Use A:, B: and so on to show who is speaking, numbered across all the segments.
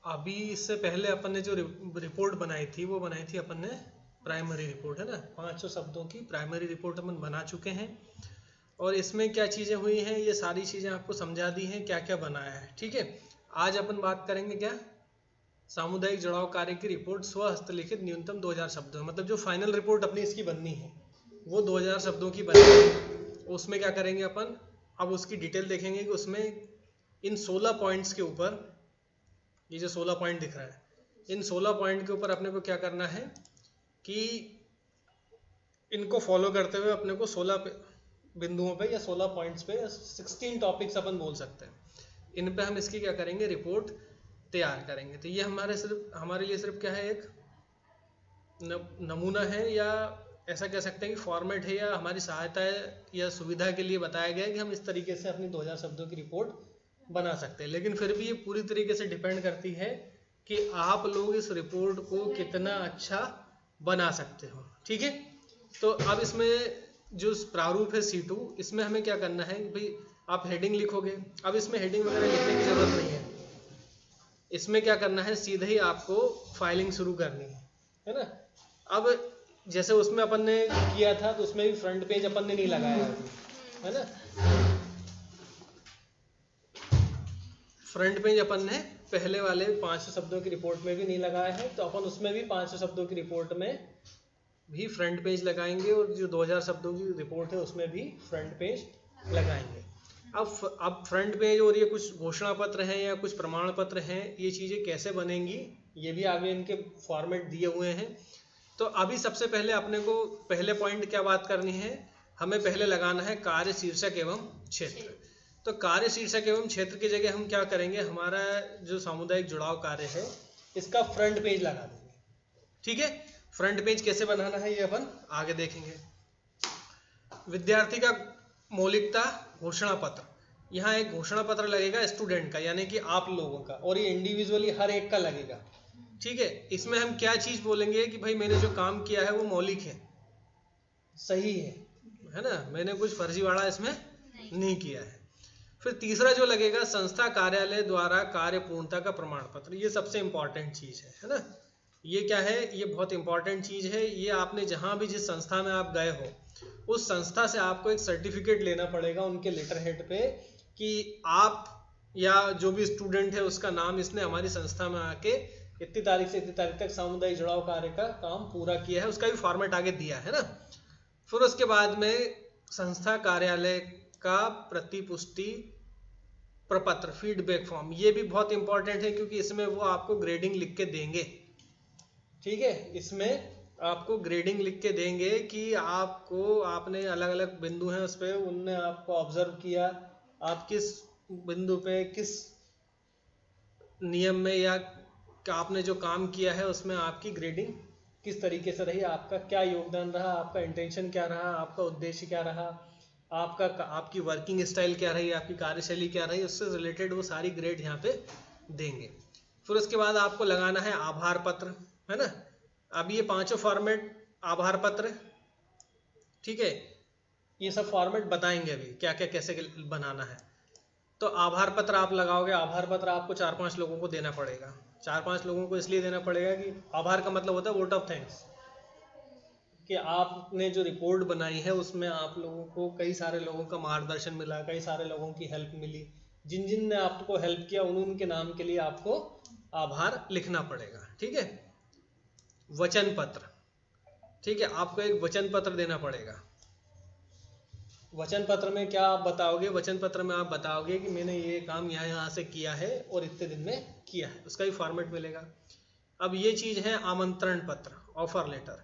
A: अभी इससे पहले अपन ने जो रिपोर्ट बनाई थी वो बनाई थी अपन ने प्राइमरी रिपोर्ट, है ना। 500 शब्दों की प्राइमरी रिपोर्ट अपन बना चुके हैं और इसमें क्या चीज़ें हुई हैं ये सारी चीज़ें आपको समझा दी हैं, क्या क्या बनाया है। ठीक है, आज अपन बात करेंगे क्या, सामुदायिक जुड़ाव कार्य की रिपोर्ट स्व हस्तलिखित न्यूनतम 2000 शब्दों, मतलब जो फाइनल रिपोर्ट अपनी इसकी बननी है वो 2000 शब्दों की बनी है। उसमें क्या करेंगे अपन, अब उसकी डिटेल देखेंगे कि उसमें इन 16 पॉइंट्स के ऊपर, ये जो 16 पॉइंट दिख रहा है, इन 16 पॉइंट के ऊपर अपने को क्या करना है कि इनको फॉलो करते हुए अपने को 16 बिंदुओं पे या 16 पॉइंट्स पे 16 टॉपिक्स अपन बोल सकते हैं, इन पे हम इसकी क्या करेंगे, रिपोर्ट तैयार करेंगे। तो ये हमारे लिए सिर्फ क्या है, एक नमूना है या ऐसा कह सकते हैं कि फॉर्मेट है या हमारी सहायता या सुविधा के लिए बताया गया है कि हम इस तरीके से अपनी 2000 शब्दों की रिपोर्ट बना सकते हैं। लेकिन फिर भी ये पूरी तरीके से डिपेंड करती है कि आप लोग इस रिपोर्ट को कितना अच्छा बना सकते हो। ठीक है, तो अब इसमें जो प्रारूप है C2, इसमें हमें क्या करना है कि भाई आप हेडिंग लिखोगे। अब इसमें हेडिंग वगैरह लिखने की जरूरत नहीं है, इसमें क्या करना है, सीधे ही आपको फाइलिंग शुरू करनी है ना। अब जैसे उसमें अपन ने किया था तो उसमें भी फ्रंट पेज अपन ने नहीं लगाया है ना, फ्रंट पेज अपन ने पहले वाले 500 शब्दों की रिपोर्ट में भी नहीं लगाया है, तो अपन उसमें भी 500 शब्दों की रिपोर्ट में भी फ्रंट पेज लगाएंगे और जो 2000 शब्दों की रिपोर्ट है उसमें भी फ्रंट पेज लगाएंगे। अब फ्रंट पेज और ये कुछ घोषणा पत्र हैं या कुछ प्रमाण पत्र हैं, ये चीज़ें कैसे बनेंगी ये भी आगे इनके फॉर्मेट दिए हुए हैं। तो अभी सबसे पहले अपने को पहले पॉइंट क्या बात करनी है, हमें पहले लगाना है कार्य शीर्षक एवं क्षेत्र। तो कार्य शीर्षक एवं क्षेत्र की जगह हम क्या करेंगे, हमारा जो सामुदायिक जुड़ाव कार्य है इसका फ्रंट पेज लगा देंगे। ठीक है, फ्रंट पेज कैसे बनाना है ये अपन आगे देखेंगे। विद्यार्थी का मौलिकता घोषणा पत्र, यहाँ एक घोषणा पत्र लगेगा स्टूडेंट का यानी कि आप लोगों का, और ये इंडिविजुअली हर एक का लगेगा। ठीक है, इसमें हम क्या चीज बोलेंगे कि भाई मैंने जो काम किया है वो मौलिक है, सही है ना, मैंने कुछ फर्जीवाड़ा इसमें नहीं किया है। फिर तीसरा जो लगेगा संस्था कार्यालय द्वारा कार्य पूर्णता का प्रमाण पत्र, ये सबसे इंपॉर्टेंट चीज है ना। ये क्या है, ये बहुत इंपॉर्टेंट चीज है। ये आपने जहां भी जिस संस्था में आप गए हो उस संस्था से आपको एक सर्टिफिकेट लेना पड़ेगा उनके लेटर हेड पे कि आप या जो भी स्टूडेंट है उसका नाम इसने हमारी संस्था में आके इतनी तारीख से इतनी तारीख तक सामुदायिक जुड़ाव कार्य का काम पूरा किया है, उसका भी फॉर्मेट आगे दिया है ना। फिर उसके बाद में संस्था कार्यालय का प्रतिपुष्टि प्रपत्र फीडबैक फॉर्म, ये भी बहुत इंपॉर्टेंट है क्योंकि इसमें वो आपको ग्रेडिंग लिख के देंगे। ठीक है, इसमें आपको ग्रेडिंग लिख के देंगे कि आपको, आपने अलग अलग बिंदु हैं उस पर उनने आपको ऑब्जर्व किया, आप किस बिंदु पे किस नियम में या आपने जो काम किया है उसमें आपकी ग्रेडिंग किस तरीके से रही, आपका क्या योगदान रहा, आपका इंटेंशन क्या रहा, आपका उद्देश्य क्या रहा, आपकी वर्किंग स्टाइल क्या रही, आपकी कार्यशैली क्या रही, उससे रिलेटेड वो सारी ग्रेड यहाँ पे देंगे। फिर उसके बाद आपको लगाना है आभार पत्र, है ना। अब ये पांचों फॉर्मेट आभार पत्र, ठीक है, ये सब फॉर्मेट बताएंगे अभी क्या क्या कैसे बनाना है। तो आभार पत्र आप लगाओगे, आभार पत्र आपको 4-5 लोगों को देना पड़ेगा। 4-5 लोगों को इसलिए देना पड़ेगा कि आभार का मतलब होता है वोट ऑफ थैंक्स, कि आपने जो रिपोर्ट बनाई है उसमें आप लोगों को कई सारे लोगों का मार्गदर्शन मिला, कई सारे लोगों की हेल्प मिली, जिन जिन ने आपको हेल्प किया उनके नाम के लिए आपको आभार लिखना पड़ेगा। ठीक है, वचन पत्र, ठीक है, आपको एक वचन पत्र देना पड़ेगा। वचन पत्र में क्या आप बताओगे, वचन पत्र में आप बताओगे कि मैंने ये काम यहाँ से किया है और इतने दिन में किया है, उसका भी फॉर्मेट मिलेगा। अब ये चीज है आमंत्रण पत्र, ऑफर लेटर।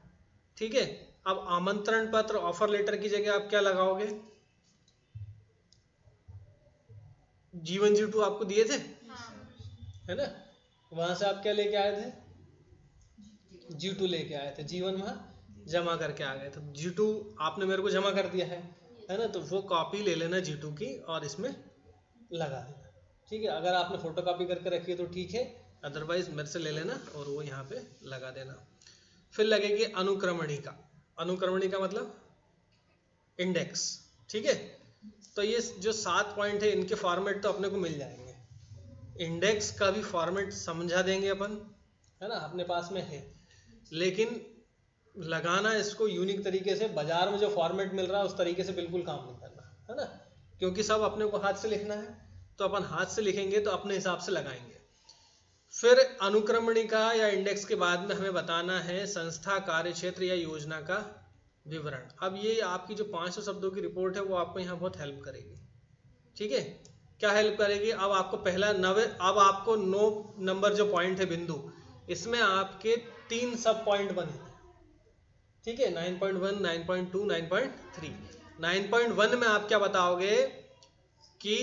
A: ठीक है, अब आमंत्रण पत्र ऑफर लेटर की जगह आप क्या लगाओगे, जीवन G2 आपको दिए थे, है ना, वहां से आप क्या लेके आए थे, G2 लेके आए थे, जीवन वहां जमा करके आ गए थे, G2 आपने मेरे को जमा कर दिया है ना, तो वो कॉपी ले लेना G2 की और इसमें लगा देना। ठीक है, अगर आपने फोटो कॉपी करके रखी है तो ठीक है, अदरवाइज मेरे से ले लेना और वो यहाँ पे लगा देना। फिर लगेगी अनुक्रमणिका, अनुक्रमणिका मतलब इंडेक्स। ठीक है, तो ये जो 7 पॉइंट है इनके फॉर्मेट तो अपने को मिल जाएंगे, इंडेक्स का भी फॉर्मेट समझा देंगे अपन, है ना, अपने पास में है, लेकिन लगाना इसको यूनिक तरीके से, बाजार में जो फॉर्मेट मिल रहा है उस तरीके से बिल्कुल काम नहीं करना, है ना, क्योंकि सब अपने को हाथ से लिखना है, तो अपन हाथ से लिखेंगे तो अपने हिसाब से लगाएंगे। फिर अनुक्रमणिका या इंडेक्स के बाद में हमें बताना है संस्था, कार्यक्षेत्र या योजना का विवरण। अब ये आपकी जो 500 शब्दों की रिपोर्ट है वो आपको यहाँ बहुत हेल्प करेगी, ठीक है। क्या हेल्प करेगी? अब आपको पहला अब आपको 9 नंबर जो पॉइंट है बिंदु, इसमें आपके 3 सब पॉइंट बने, ठीक है, 9.1, 9.2, 9.3। 9.1 में आप क्या बताओगे कि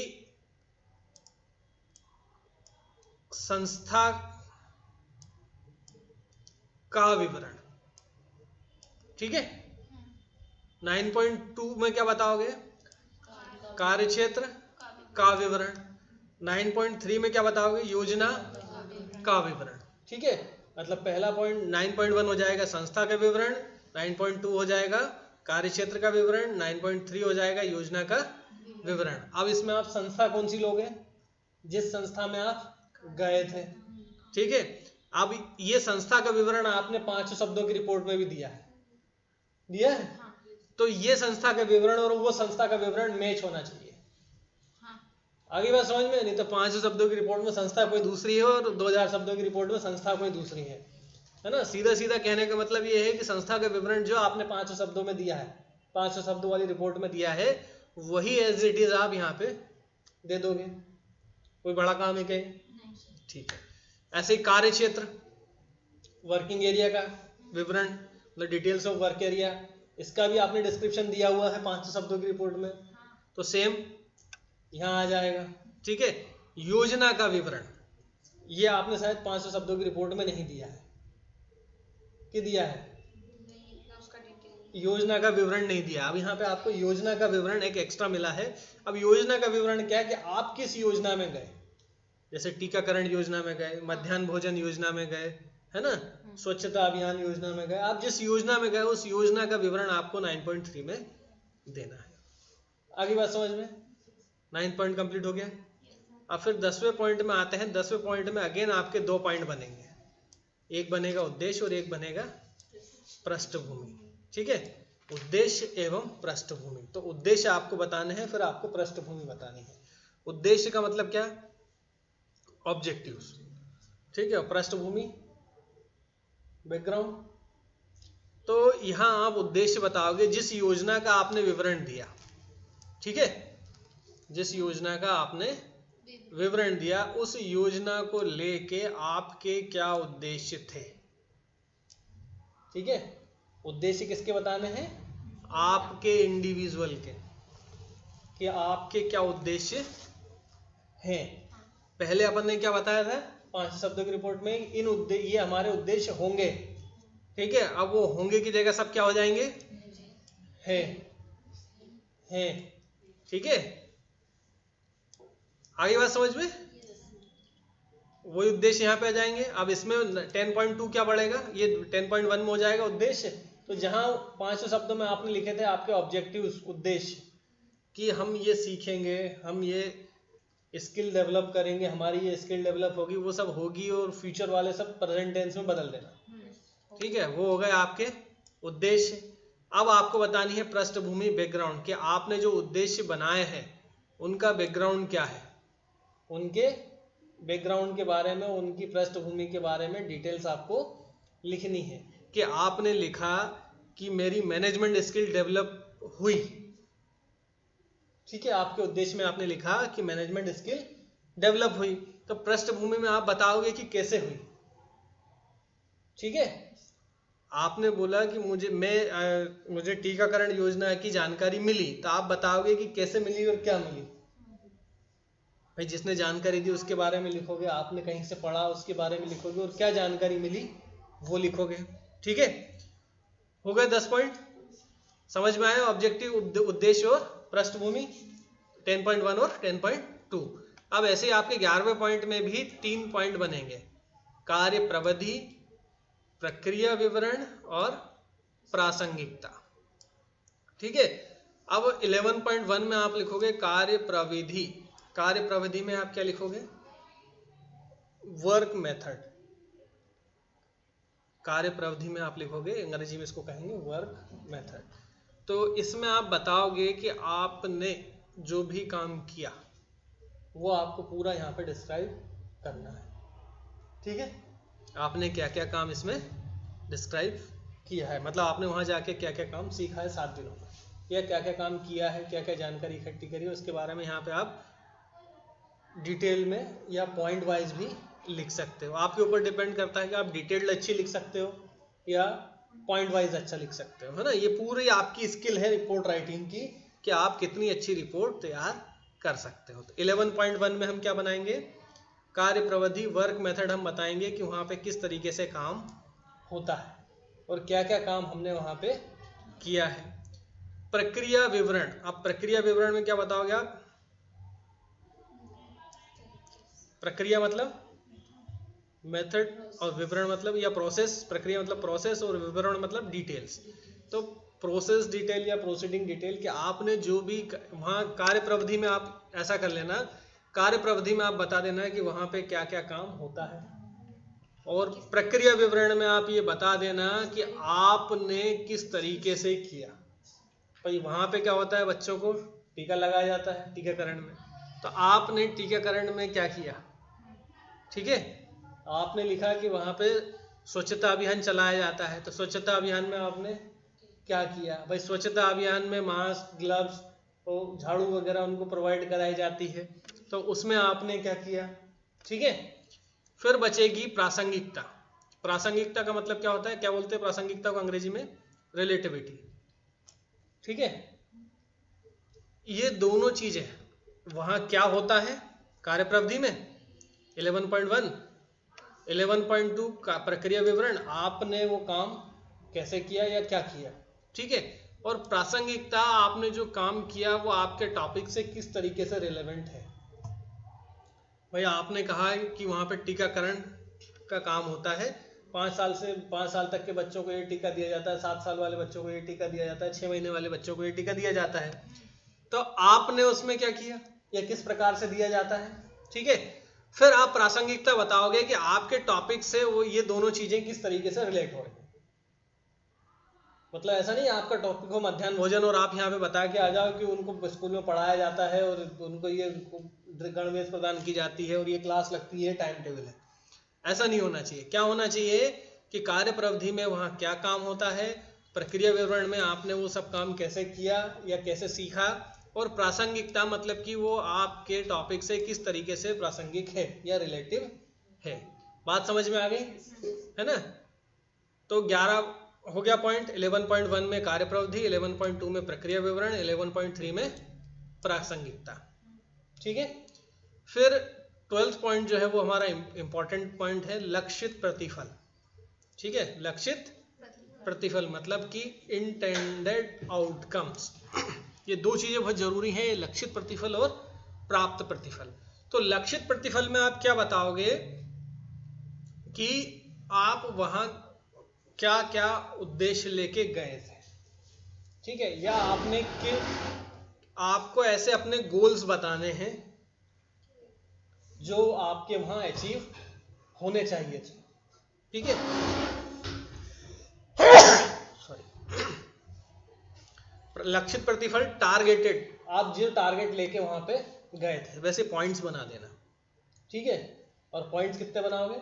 A: संस्था का विवरण, ठीक है। 9.2 में क्या बताओगे? कार्यक्षेत्र का विवरण। 9.3 में क्या बताओगे? योजना का विवरण, ठीक है। मतलब पहला पॉइंट 9.1 हो जाएगा संस्था का विवरण, 9.2 हो जाएगा कार्यक्षेत्र का विवरण, 9.3 हो जाएगा योजना का विवरण। अब इसमें आप संस्था कौन सी लोगे? जिस संस्था में आप गए थे, ठीक है। अब ये संस्था का विवरण आपने 500 शब्दों की रिपोर्ट में भी दिया है, तो ये संस्था का विवरण और वो संस्था का विवरण मैच होना चाहिए। आगे बात समझ में? नहीं तो 500 शब्दों की रिपोर्ट में संस्था कोई दूसरी है और 2000 शब्दों की रिपोर्ट में संस्था कोई दूसरी है ना। सीधा सीधा कहने का मतलब ये है कि संस्था का विवरण जो आपने 500 शब्दों में दिया है, 500 शब्दों वाली रिपोर्ट में दिया है, वही एज इट इज आप यहाँ पे दे दोगे। कोई बड़ा काम है क्या? ठीक है। ऐसे ही कार्य क्षेत्र, वर्किंग एरिया का विवरण, मतलब डिटेल्स ऑफ वर्क एरिया, इसका भी आपने डिस्क्रिप्शन दिया हुआ है 500 शब्दों की रिपोर्ट में, तो सेम यहाँ आ जाएगा, ठीक है। योजना का विवरण ये आपने शायद 500 शब्दों की रिपोर्ट में नहीं दिया है, कि दिया है? योजना का विवरण नहीं दिया। अब यहाँ पे आपको योजना का विवरण एक एक्स्ट्रा मिला है। अब योजना का विवरण क्या है कि आप किस योजना में गए, जैसे टीकाकरण योजना में गए, मध्याह्न भोजन योजना में गए, है ना, स्वच्छता अभियान योजना में गए, आप जिस योजना में गए उस योजना का विवरण आपको 9.3 में देना है। आगे बात समझ में? 9 पॉइंट कंप्लीट हो गया। अब फिर 10वें पॉइंट में आते हैं। 10वें पॉइंट में अगेन आपके 2 पॉइंट बनेंगे, एक बनेगा उद्देश्य और एक बनेगा पृष्ठभूमि, ठीक है। उद्देश्य एवं पृष्ठभूमि। तो उद्देश्य आपको बताने हैं, फिर आपको पृष्ठभूमि बतानी है। उद्देश्य का मतलब क्या? ऑब्जेक्टिव्स, ठीक है। पृष्ठभूमि बैकग्राउंड। तो यहां आप उद्देश्य बताओगे जिस योजना का आपने विवरण दिया, ठीक है, जिस योजना का आपने विवरण दिया उस योजना को लेके आपके क्या उद्देश्य थे, ठीक है। उद्देश्य किसके बताने हैं? आपके इंडिविजुअल के, कि आपके क्या उद्देश्य हैं। पहले अपन ने क्या बताया था 500 शब्दों की रिपोर्ट में? ये हमारे उद्देश्य होंगे, ठीक है। अब वो होंगे की जगह सब क्या हो जाएंगे? हैं, ठीक है। आगे बात समझ में? वही उद्देश्य यहाँ पे आ जाएंगे। अब इसमें 10.2 क्या बढ़ेगा? ये 10.1 में हो जाएगा उद्देश्य। तो जहां 500 शब्दों में आपने लिखे थे आपके ऑब्जेक्टिव्स, उद्देश्य, कि हम ये सीखेंगे, हम ये स्किल डेवलप करेंगे, हमारी ये स्किल डेवलप होगी, वो सब होगी, और फ्यूचर वाले सब प्रेजेंट टेंस में बदल देना, ठीक है। वो हो गए आपके उद्देश्य। अब आपको बतानी है पृष्ठभूमि, बैकग्राउंड, कि आपने जो उद्देश्य बनाए हैं उनका बैकग्राउंड क्या है, उनके बैकग्राउंड के बारे में, उनकी पृष्ठभूमि के बारे में डिटेल्स आपको लिखनी है। कि आपने लिखा कि मेरी मैनेजमेंट स्किल डेवलप हुई, ठीक है। आपके उद्देश्य में आपने लिखा कि मैनेजमेंट स्किल डेवलप हुई, तो पृष्ठभूमि में आप बताओगे कि कैसे हुई, ठीक है। आपने बोला कि मुझे टीकाकरण योजना की जानकारी मिली, तो आप बताओगे कि कैसे मिली और क्या मिली। भाई जिसने जानकारी दी उसके बारे में लिखोगे, आपने कहीं से पढ़ा उसके बारे में लिखोगे, और क्या जानकारी मिली वो लिखोगे, ठीक है। हो गए 10 पॉइंट, समझ में आया? ऑब्जेक्टिव, उद्देश्य और पृष्ठभूमि, 10.1 और 10.2। अब ऐसे ही आपके 11वें पॉइंट में भी 3 पॉइंट बनेंगे, कार्य प्रविधि, प्रक्रिया विवरण और प्रासंगिकता, ठीक है। अब 11.1 में आप लिखोगे कार्य प्रविधि। कार्य प्रविधि में आप क्या लिखोगे? वर्क मेथड, कार्य प्रविधि में आप लिखोगे, अंग्रेजी में इसको कहेंगे वर्क मेथड। तो इसमें आप बताओगे कि आपने जो भी काम किया वो आपको पूरा यहाँ पे डिस्क्राइब करना है, ठीक है। आपने क्या क्या काम इसमें डिस्क्राइब किया है, मतलब आपने वहाँ जाके क्या क्या काम सीखा है 7 दिनों में, या क्या क्या काम किया है, क्या क्या जानकारी इकट्ठी करी है, उसके बारे में यहाँ पे आप डिटेल में या पॉइंट वाइज भी लिख सकते हो। आपके ऊपर डिपेंड करता है कि आप डिटेल्ड अच्छी लिख सकते हो या पॉइंट वाइज अच्छा लिख सकते हो, है ना। ये पूरी आपकी स्किल है रिपोर्ट राइटिंग की कि आप कितनी अच्छी रिपोर्ट तैयार कर सकते हो। तो 11.1 में हम क्या बनाएंगे, कार्य प्रविधि वर्क मेथड हम बताएंगे कि वहाँ पे किस तरीके से काम होता है और क्या क्या काम हमने वहाँ पे किया है। प्रक्रिया विवरण, अब प्रक्रिया विवरण में क्या बताओगे आप, प्रक्रिया मतलब मेथड और विवरण मतलब या प्रोसेस, प्रक्रिया मतलब प्रोसेस और विवरण मतलब डिटेल्स। तो प्रोसेस डिटेल या प्रोसीडिंग डिटेल कि आपने जो भी वहाँ कार्य प्रविधि में आप ऐसा कर लेना, कार्य प्रविधि में आप बता देना कि वहाँ पे क्या क्या काम होता है, और प्रक्रिया विवरण में आप ये बता देना कि आपने किस तरीके से किया। भाई वहाँ पे क्या होता है, बच्चों को टीका लगाया जाता है टीकाकरण में, तो आपने टीकाकरण में क्या किया, ठीक है। आपने लिखा कि वहाँ पे स्वच्छता अभियान चलाया जाता है, तो स्वच्छता अभियान में आपने क्या किया। भाई स्वच्छता अभियान में मास्क, ग्लव्स और झाड़ू वगैरह उनको प्रोवाइड कराई जाती है, तो उसमें आपने क्या किया, ठीक है। फिर बचेगी प्रासंगिकता। प्रासंगिकता का मतलब क्या होता है, क्या बोलते हैं प्रासंगिकता को अंग्रेजी में, रिलेटिविटी, ठीक है। ये दोनों चीजें वहां क्या होता है कार्य प्रविधि में 11.1, 11.2 का प्रक्रिया विवरण, आपने वो काम कैसे किया या क्या किया, ठीक है। और प्रासंगिकता, आपने जो काम किया वो आपके टॉपिक से किस तरीके से रिलेवेंट है। भाई आपने कहा कि वहाँ पे टीकाकरण का काम होता है, 5 साल तक के बच्चों को ये टीका दिया जाता है, 7 साल वाले बच्चों को ये टीका दिया जाता है, 6 महीने वाले बच्चों को ये टीका दिया जाता है, तो आपने उसमें क्या किया या किस प्रकार से दिया जाता है, ठीक है। फिर आप प्रासंगिकता बताओगे कि आपके टॉपिक से वो ये दोनों चीजें किस तरीके से रिलेट हो रही है। मतलब ऐसा नहीं आपका टॉपिक हो मध्याह्न भोजन और आप यहाँ पे बता के आ जाओ कि उनको स्कूल में पढ़ाया जाता है और उनको ये गणवेश प्रदान की जाती है और ये क्लास लगती है, टाइम टेबल है। ऐसा नहीं होना चाहिए। क्या होना चाहिए कि कार्य प्रविधि में वहाँ क्या काम होता है, प्रक्रिया विवरण में आपने वो सब काम कैसे किया या कैसे सीखा, और प्रासंगिकता मतलब कि वो आपके टॉपिक से किस तरीके से प्रासंगिक है या रिलेटिव है। बात समझ में आ गई है ना। तो 11 हो गया पॉइंट। 11.1 में कार्य प्रविधि, 11.2 में प्रक्रिया विवरण, 11.3 में प्रासंगिकता, ठीक है। फिर 12th पॉइंट जो है वो हमारा इंपॉर्टेंट पॉइंट है, लक्षित प्रतिफल, ठीक है। लक्षित प्रतिफल मतलब कि इंटेंडेड आउटकम्स। ये दो चीजें बहुत जरूरी हैं, लक्षित प्रतिफल और प्राप्त प्रतिफल। तो लक्षित प्रतिफल में आप क्या बताओगे कि आप वहां क्या क्या उद्देश्य लेके गए थे, ठीक है, या आपने कि आपको ऐसे अपने गोल्स बताने हैं जो आपके वहां अचीव होने चाहिए थे, ठीक है। सॉरी। लक्षित प्रतिफल टारगेटेड, आप जो टारगेट लेके वहां पे गए थे वैसे पॉइंट्स बना देना, ठीक है। और पॉइंट्स कितने बनाओगे,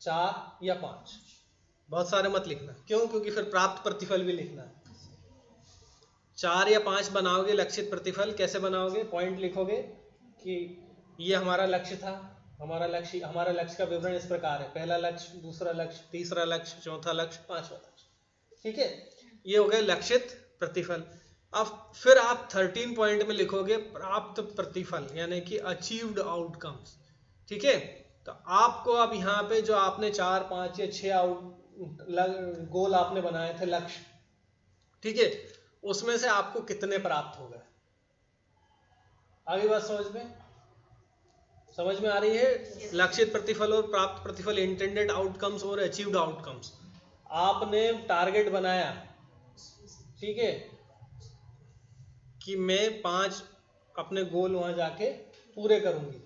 A: 4 या 5, बहुत सारे मत लिखना। क्यों, क्योंकि फिर प्राप्त प्रतिफल भी लिखना है। 4 या 5 बनाओगे लक्षित प्रतिफल। कैसे बनाओगे, पॉइंट लिखोगे कि ये हमारा लक्ष्य था, हमारा लक्ष्य का विवरण इस प्रकार है, पहला लक्ष्य, दूसरा लक्ष्य, तीसरा लक्ष्य, चौथा लक्ष्य, 5वां लक्ष्य, ठीक है। ये हो गए लक्षित प्रतिफल। अब फिर आप 13 पॉइंट में लिखोगे प्राप्त प्रतिफल यानी कि अचीव्ड आउटकम्स, ठीक है। तो आपको अब यहाँ पे जो आपने 4, 5 या 6 गोल आपने बनाए थे लक्ष्य, ठीक है, उसमें से आपको कितने प्राप्त हो गए। आगे बात समझ में आ रही है। लक्षित प्रतिफल और प्राप्त प्रतिफल, इंटेंडेड आउटकम्स और अचीव्ड आउटकम्स। आपने टारगेट बनाया, ठीक है, कि मैं 5 अपने गोल वहां जाके पूरे करूंगी,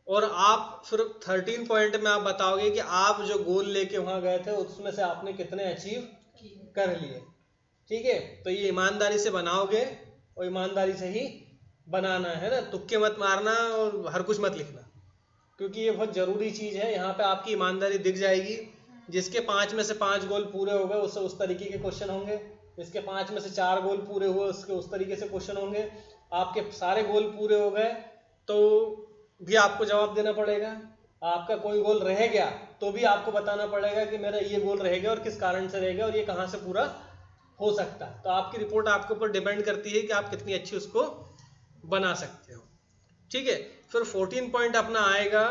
A: और आप फिर 13 पॉइंट में आप बताओगे कि आप जो गोल लेके वहां गए थे उसमें से आपने कितने अचीव कर लिए। ठीक है, तो ये ईमानदारी से बनाओगे और ईमानदारी से ही बनाना है ना, तुक्के मत मारना और हर कुछ मत लिखना, क्योंकि ये बहुत जरूरी चीज है। यहाँ पे आपकी ईमानदारी दिख जाएगी। जिसके 5 में से 5 गोल पूरे हो गए उससे उस तरीके के क्वेश्चन होंगे, जिसके 5 में से 4 गोल पूरे हुए उसके उस तरीके से क्वेश्चन होंगे, आपके सारे गोल पूरे हो गए तो भी आपको जवाब देना पड़ेगा, आपका कोई गोल रह गया तो भी आपको बताना पड़ेगा कि मेरा ये गोल रह गया और किस कारण से रह गया और ये कहाँ से पूरा हो सकता है। तो आपकी रिपोर्ट आपके ऊपर डिपेंड करती है कि आप कितनी अच्छी उसको बना सकते हो। ठीक है, फिर 14 पॉइंट अपना आएगा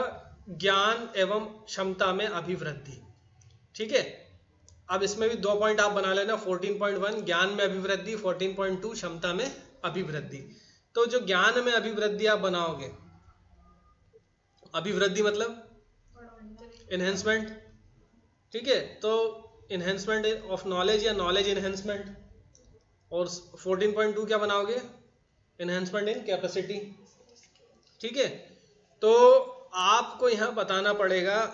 A: ज्ञान एवं क्षमता में अभिवृद्धि। ठीक है, अब इसमें भी 2 पॉइंट आप बना लेना, 14.1 ज्ञान में अभिवृद्धि, 14.2 क्षमता में अभिवृद्धि। तो जो ज्ञान में अभिवृद्धि आप बनाओगे, अभिवृद्धि मतलब एनहेंसमेंट। ठीक है, तो एनहेंसमेंट ऑफ नॉलेज या नॉलेज एनहेंसमेंट। और 14.2 क्या बनाओगे, एनहेंसमेंट इन कैपेसिटी। ठीक है, तो आपको यहाँ बताना पड़ेगा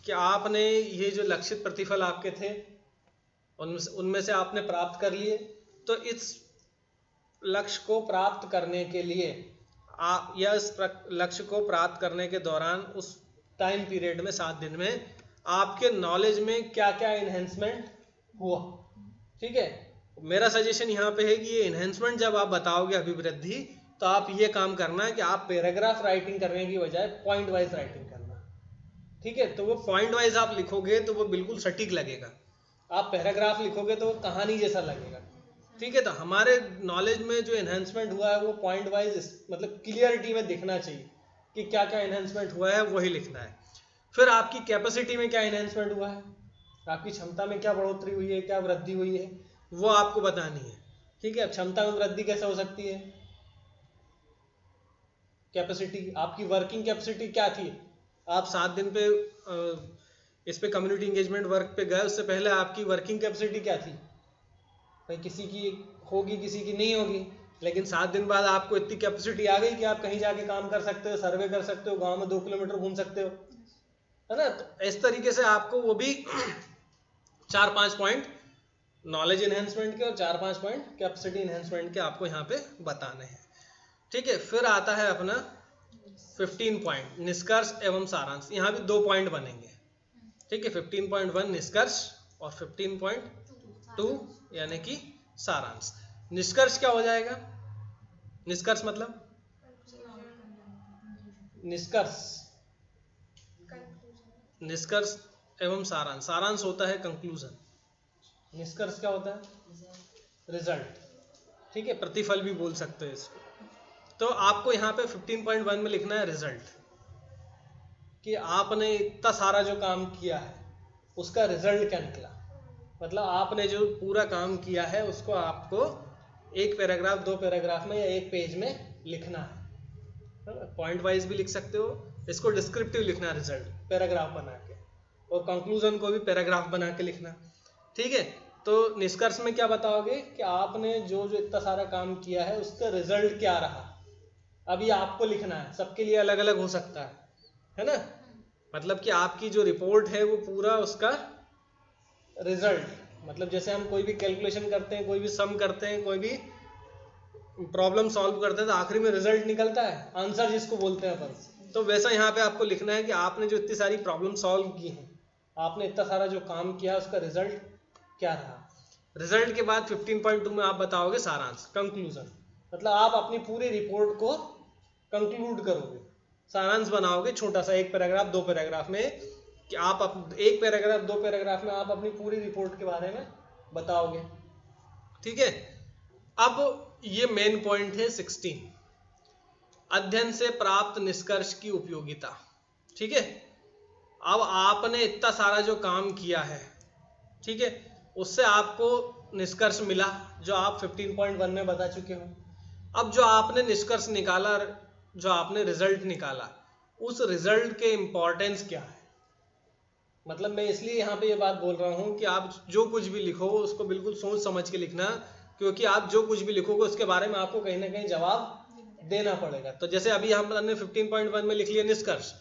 A: कि आपने ये जो लक्षित प्रतिफल आपके थे उनमें से आपने प्राप्त कर लिए, तो इस लक्ष्य को प्राप्त करने के लिए आप या इस लक्ष्य को प्राप्त करने के दौरान उस टाइम पीरियड में 7 दिन में आपके नॉलेज में क्या क्या इन्हेंसमेंट हुआ। ठीक है, मेरा सजेशन यहाँ पे है कि ये इन्हेंसमेंट जब आप बताओगे अभिवृद्धि, तो आप ये काम करना है कि आप पैराग्राफ राइटिंग करने की बजाय पॉइंट वाइज राइटिंग करना। ठीक है, तो वो पॉइंट वाइज आप लिखोगे तो वो बिल्कुल सटीक लगेगा, आप पैराग्राफ लिखोगे तो वो कहानी जैसा लगेगा। ठीक है, तो हमारे नॉलेज में जो एनहेंसमेंट हुआ है वो पॉइंट वाइज मतलब क्लियरिटी में दिखना चाहिए कि क्या क्या एनहेंसमेंट हुआ है, वही लिखना है। फिर आपकी कैपेसिटी में क्या एनहेंसमेंट हुआ है, आपकी क्षमता में क्या बढ़ोतरी हुई है, क्या वृद्धि हुई है, वो आपको बतानी है। ठीक है, क्षमता में वृद्धि कैसे हो सकती है, कैपेसिटी, आपकी वर्किंग कैपेसिटी क्या थी, आप 7 दिन पे इस पे कम्युनिटी इंगेजमेंट वर्क पे गए, उससे पहले आपकी वर्किंग कैपेसिटी क्या थी, भाई किसी की होगी किसी की नहीं होगी, लेकिन 7 दिन बाद आपको इतनी कैपेसिटी आ गई कि आप कहीं जाके काम कर सकते हो, सर्वे कर सकते हो, गांव में 2 किलोमीटर घूम सकते हो, है ना। तो इस तरीके से आपको वो भी 4-5 पॉइंट नॉलेज एनहेंसमेंट के और 4-5 पॉइंट कैपेसिटी एनहेंसमेंट के आपको यहाँ पे बताने हैं। ठीक है, फिर आता है अपना 15 पॉइंट निष्कर्ष एवं सारांश। यहाँ भी 2 पॉइंट बनेंगे। ठीक है, 15.1 निष्कर्ष और 15.2 यानी कि सारांश। निष्कर्ष क्या हो जाएगा, निष्कर्ष मतलब निष्कर्ष एवं सारांश। सारांश होता है कंक्लूजन, निष्कर्ष क्या होता है, रिजल्ट। ठीक है, प्रतिफल भी बोल सकते हो इसको। तो आपको यहाँ पे 15.1 में लिखना है रिजल्ट, कि आपने इतना सारा जो काम किया है उसका रिजल्ट क्या निकला, मतलब आपने जो पूरा काम किया है उसको आपको 1 पैराग्राफ 2 पैराग्राफ में या 1 पेज में लिखना है। पॉइंट वाइज भी लिख सकते हो, इसको डिस्क्रिप्टिव लिखना रिजल्ट पैराग्राफ बना के, और कंक्लूजन को भी पैराग्राफ बना के लिखना। ठीक है, तो निष्कर्ष में क्या बताओगे कि आपने जो जो इतना सारा काम किया है उसका रिजल्ट क्या रहा, अभी आपको लिखना है, सबके लिए अलग अलग हो सकता है ना। मतलब कि आपकी जो रिपोर्ट है वो पूरा उसका रिजल्ट, मतलब जैसे हम कोई भी कैलकुलेशन करते हैं, कोई भी सम करते हैं, कोई भी प्रॉब्लम सॉल्व करते हैं तो आखिरी में रिजल्ट निकलता है, आंसर जिसको बोलते हैं अपन। तो वैसा यहाँ पे आपको लिखना है कि आपने जो इतनी सारी प्रॉब्लम सॉल्व की है, आपने इतना सारा जो काम किया उसका रिजल्ट क्या रहा। रिजल्ट के बाद 15.2 में आप बताओगे सारांश, कंक्लूजन, मतलब आप अपनी पूरी रिपोर्ट को कंक्लूड करोगे, सारांश बनाओगे छोटा सा 1 पैराग्राफ 2 पैराग्राफ में, कि आप 1 पैराग्राफ 2 पैराग्राफ में आप अपनी पूरी रिपोर्ट के बारे में बताओगे। ठीक है, अब ये मेन पॉइंट है 16, अध्ययन से प्राप्त निष्कर्ष की उपयोगिता। ठीक है, अब आपने इतना सारा जो काम किया है, ठीक है, उससे आपको निष्कर्ष मिला जो आप 15.1 में बता चुके हो। अब जो आपने निष्कर्ष निकाला, जो आपने रिजल्ट निकाला, उस रिजल्ट के इंपॉर्टेंस क्या है, मतलब मैं इसलिए यहाँ पे ये बात बोल रहा हूँ कि आप जो कुछ भी लिखो उसको बिल्कुल सोच समझ के लिखना, क्योंकि आप जो कुछ भी लिखोगे उसके बारे में आपको कहीं ना कहीं जवाब देना पड़ेगा। तो जैसे अभी हमने 15.1 में लिख लिया निष्कर्ष,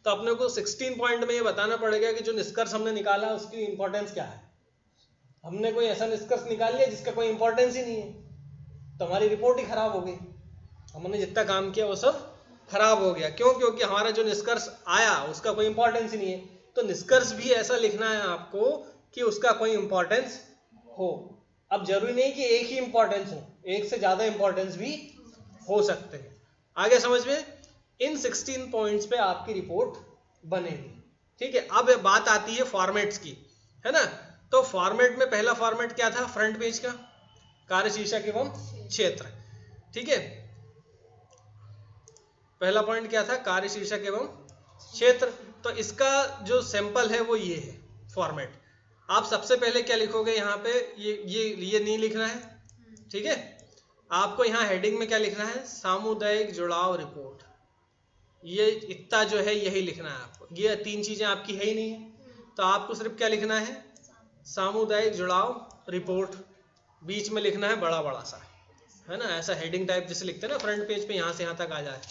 A: तो अपने को 16 पॉइंट में ये बताना पड़ेगा कि जो निष्कर्ष हमने निकाला उसकी इंपॉर्टेंस क्या है। हमने कोई ऐसा निष्कर्ष निकाल लिया जिसका कोई इंपॉर्टेंस ही नहीं है, तो हमारी रिपोर्ट ही खराब हो गई, हमने जितना काम किया वो सब खराब हो गया। क्यों? क्योंकि हमारा जो निष्कर्ष आया उसका कोई इंपॉर्टेंस ही नहीं है। तो निष्कर्ष भी ऐसा लिखना है आपको कि उसका कोई इंपॉर्टेंस हो। अब जरूरी नहीं कि एक ही इंपॉर्टेंस हो, एक से ज्यादा इंपॉर्टेंस भी हो सकते हैं। आगे समझ में? इन 16 पॉइंट्स पे आपकी रिपोर्ट बनेगी। ठीक है, अब बात आती है फॉर्मेट्स की, है ना। तो फॉर्मेट में पहला फॉर्मेट क्या था? फ्रंट पेज का कार्य शीर्षक एवं क्षेत्र। ठीक है, पहला पॉइंट क्या था? कार्य शीर्षक एवं क्षेत्र। तो इसका जो सैंपल है वो ये है फॉर्मेट। आप सबसे पहले क्या लिखोगे यहाँ पे? ये नहीं लिखना है, ठीक है। आपको यहाँ हेडिंग में क्या लिखना है? सामुदायिक जुड़ाव रिपोर्ट। ये इतना जो है यही लिखना है आपको। ये तीन चीजें आपकी है ही नहीं है, तो आपको सिर्फ क्या लिखना है? सामुदायिक जुड़ाव रिपोर्ट। बीच में लिखना है बड़ा बड़ा सा, है ना, ऐसा हेडिंग टाइप जैसे लिखते हैं ना फ्रंट पेज पे, यहाँ से यहाँ तक आ जाए,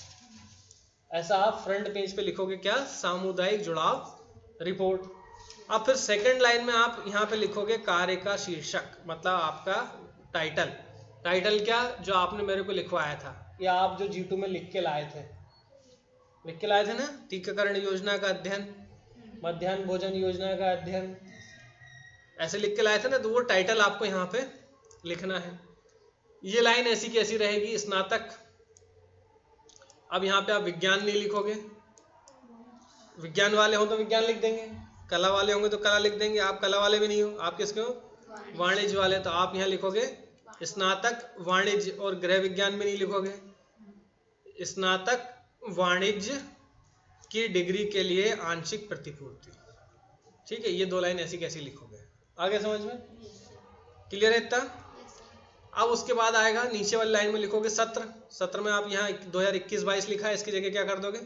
A: ऐसा आप फ्रंट पेज पे लिखोगे क्या? सामुदायिक जुड़ाव रिपोर्ट। अब फिर सेकंड लाइन में आप यहाँ पे लिखोगे कार्य का शीर्षक, मतलब आपका टाइटल। टाइटल क्या? जो आपने मेरे को लिखवाया था, या आप जो G2 में लिख के लाए थे ना, टीकाकरण योजना का अध्ययन, मध्याह्न भोजन योजना का अध्ययन, ऐसे लिख के लाए थे ना, तो वो टाइटल आपको यहाँ पे लिखना है। ये लाइन ऐसी की ऐसी रहेगी, स्नातक। अब यहाँ पे आप विज्ञान नहीं लिखोगे, विज्ञान वाले हो तो विज्ञान लिख देंगे, कला वाले होंगे तो कला लिख देंगे। आप कला वाले भी नहीं हो, आप किसके हो? वाणिज्य वाले। तो आप यहाँ लिखोगे स्नातक वाणिज्य, और गृह विज्ञान में नहीं लिखोगे, स्नातक वाणिज्य की डिग्री के लिए आंशिक प्रतिपूर्ति। ठीक है, ये दो लाइन ऐसी कैसी लिखोगे। आगे समझ में? क्लियर है इतना? अब उसके बाद आएगा नीचे वाली लाइन में लिखोगे सत्र। सत्र में आप यहाँ 2021-22 लिखा है, इसकी जगह क्या कर दोगे?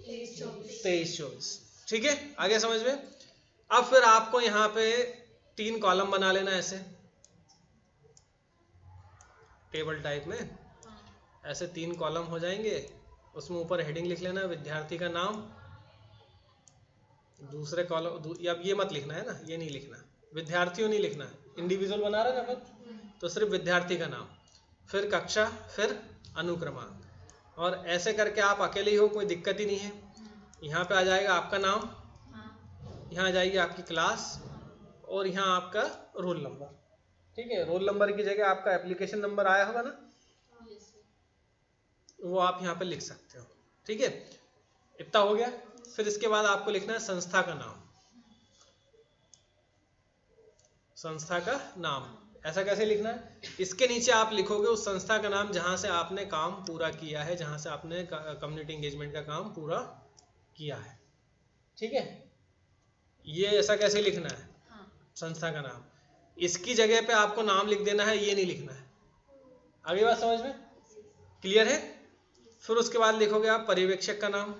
A: 23-24। ठीक है, आगे समझ में? अब फिर आपको यहाँ पे 3 कॉलम बना लेना, ऐसे टेबल टाइप में, ऐसे 3 कॉलम हो जाएंगे। उसमें ऊपर हेडिंग लिख लेना विद्यार्थी का नाम, दूसरे कॉलम, अब ये मत लिखना है ना, ये नहीं लिखना, विद्यार्थियों नहीं लिखना, इंडिविजुअल बना रहा है ना फिर, तो सिर्फ विद्यार्थी का नाम, फिर कक्षा, फिर अनुक्रमांक। और ऐसे करके आप अकेले ही हो, कोई दिक्कत ही नहीं है। यहाँ पे आ जाएगा आपका नाम, यहाँ आ जाएगी आपकी क्लास, और यहाँ आपका रोल नंबर। ठीक है, रोल नंबर की जगह आपका एप्लीकेशन नंबर आया होगा ना, वो आप यहाँ पे लिख सकते हो। ठीक है, इतना हो गया। फिर इसके बाद आपको लिखना है संस्था का नाम। संस्था का नाम ऐसा कैसे लिखना है? इसके नीचे आप लिखोगे उस संस्था का नाम जहां से आपने काम पूरा किया है, जहां से आपने कम्युनिटी एंगेजमेंट का काम पूरा किया है। ठीक है, ये ऐसा कैसे लिखना है? संस्था का नाम, इसकी जगह पे आपको नाम लिख देना है, ये नहीं लिखना है। आगे बात समझ में? क्लियर है? फिर उसके बाद लिखोगे आप पर्यवेक्षक का नाम।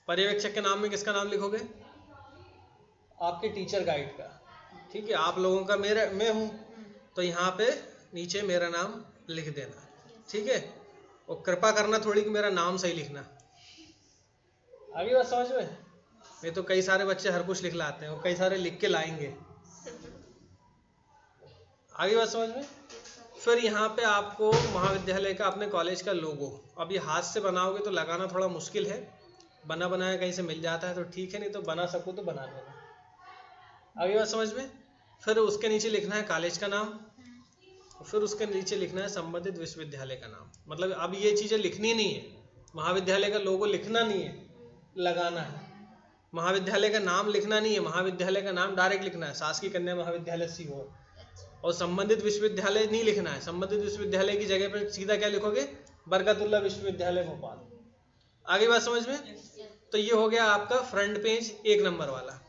A: पर्यवेक्षक के नाम में किसका नाम लिखोगे? आपके टीचर गाइड का। ठीक है, आप लोगों का मैं हूं, तो यहाँ पे नीचे मेरा नाम लिख देना। ठीक है, और कृपा करना थोड़ी कि मेरा नाम सही लिखना। आगे बात समझ में? नहीं तो कई सारे बच्चे हर कुछ लिख लाते हैं और कई सारे लिख के लाएंगे। आगे बात समझ में? फिर यहाँ पे आपको महाविद्यालय का, अपने कॉलेज का लोगो, अब ये हाथ से बनाओगे तो लगाना थोड़ा मुश्किल है, बना बनाया कहीं से मिल जाता है तो ठीक है, नहीं तो बना सको तो बना लेना। आगे बात समझ में? फिर उसके नीचे लिखना है कॉलेज का नाम, फिर उसके नीचे लिखना है संबंधित विश्वविद्यालय का नाम। मतलब अब ये चीजें लिखनी नहीं है, महाविद्यालय का लोगो लिखना नहीं है, लगाना है। महाविद्यालय का नाम लिखना नहीं है, महाविद्यालय का नाम डायरेक्ट लिखना है, शासकीय कन्या महाविद्यालय सीहोर। और संबंधित विश्वविद्यालय नहीं लिखना है, संबंधित विश्वविद्यालय की जगह पर सीधा क्या लिखोगे? बरकतुल्लाह विश्वविद्यालय भोपाल। आगे बात समझ में? तो ये हो गया आपका फ्रंट पेज 1 नंबर वाला।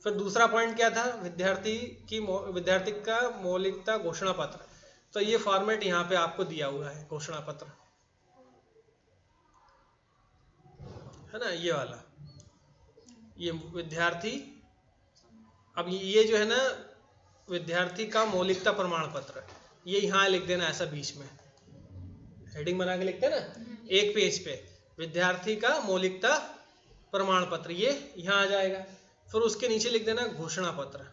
A: फिर दूसरा पॉइंट क्या था? विद्यार्थी का मौलिकता घोषणा पत्र। तो ये फॉर्मेट यहाँ पे आपको दिया हुआ है, घोषणा पत्र, है ना, ये वाला, ये विद्यार्थी। अब ये जो है ना विद्यार्थी का मौलिकता प्रमाण पत्र, ये यहाँ लिख देना ऐसा बीच में, हेडिंग बना के लिखते हैं ना, एक पेज पे विद्यार्थी का मौलिकता प्रमाण पत्र, ये यहाँ आ जाएगा। फिर उसके नीचे लिख देना घोषणा पत्र,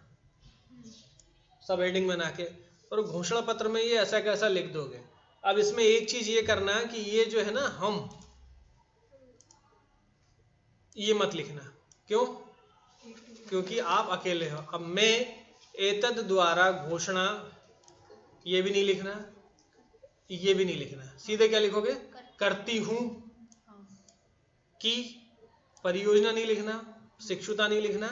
A: सब हेडिंग बना के, और घोषणा पत्र में ये ऐसा कैसा लिख दोगे। अब इसमें एक चीज ये करना है कि ये जो है ना हम, ये मत लिखना। क्यों? क्योंकि आप अकेले हो। अब मैं एतद द्वारा घोषणा, ये भी नहीं लिखना, ये भी नहीं लिखना, सीधे क्या लिखोगे, करती हूं कि, परियोजना नहीं लिखना, शिक्षुता नहीं लिखना,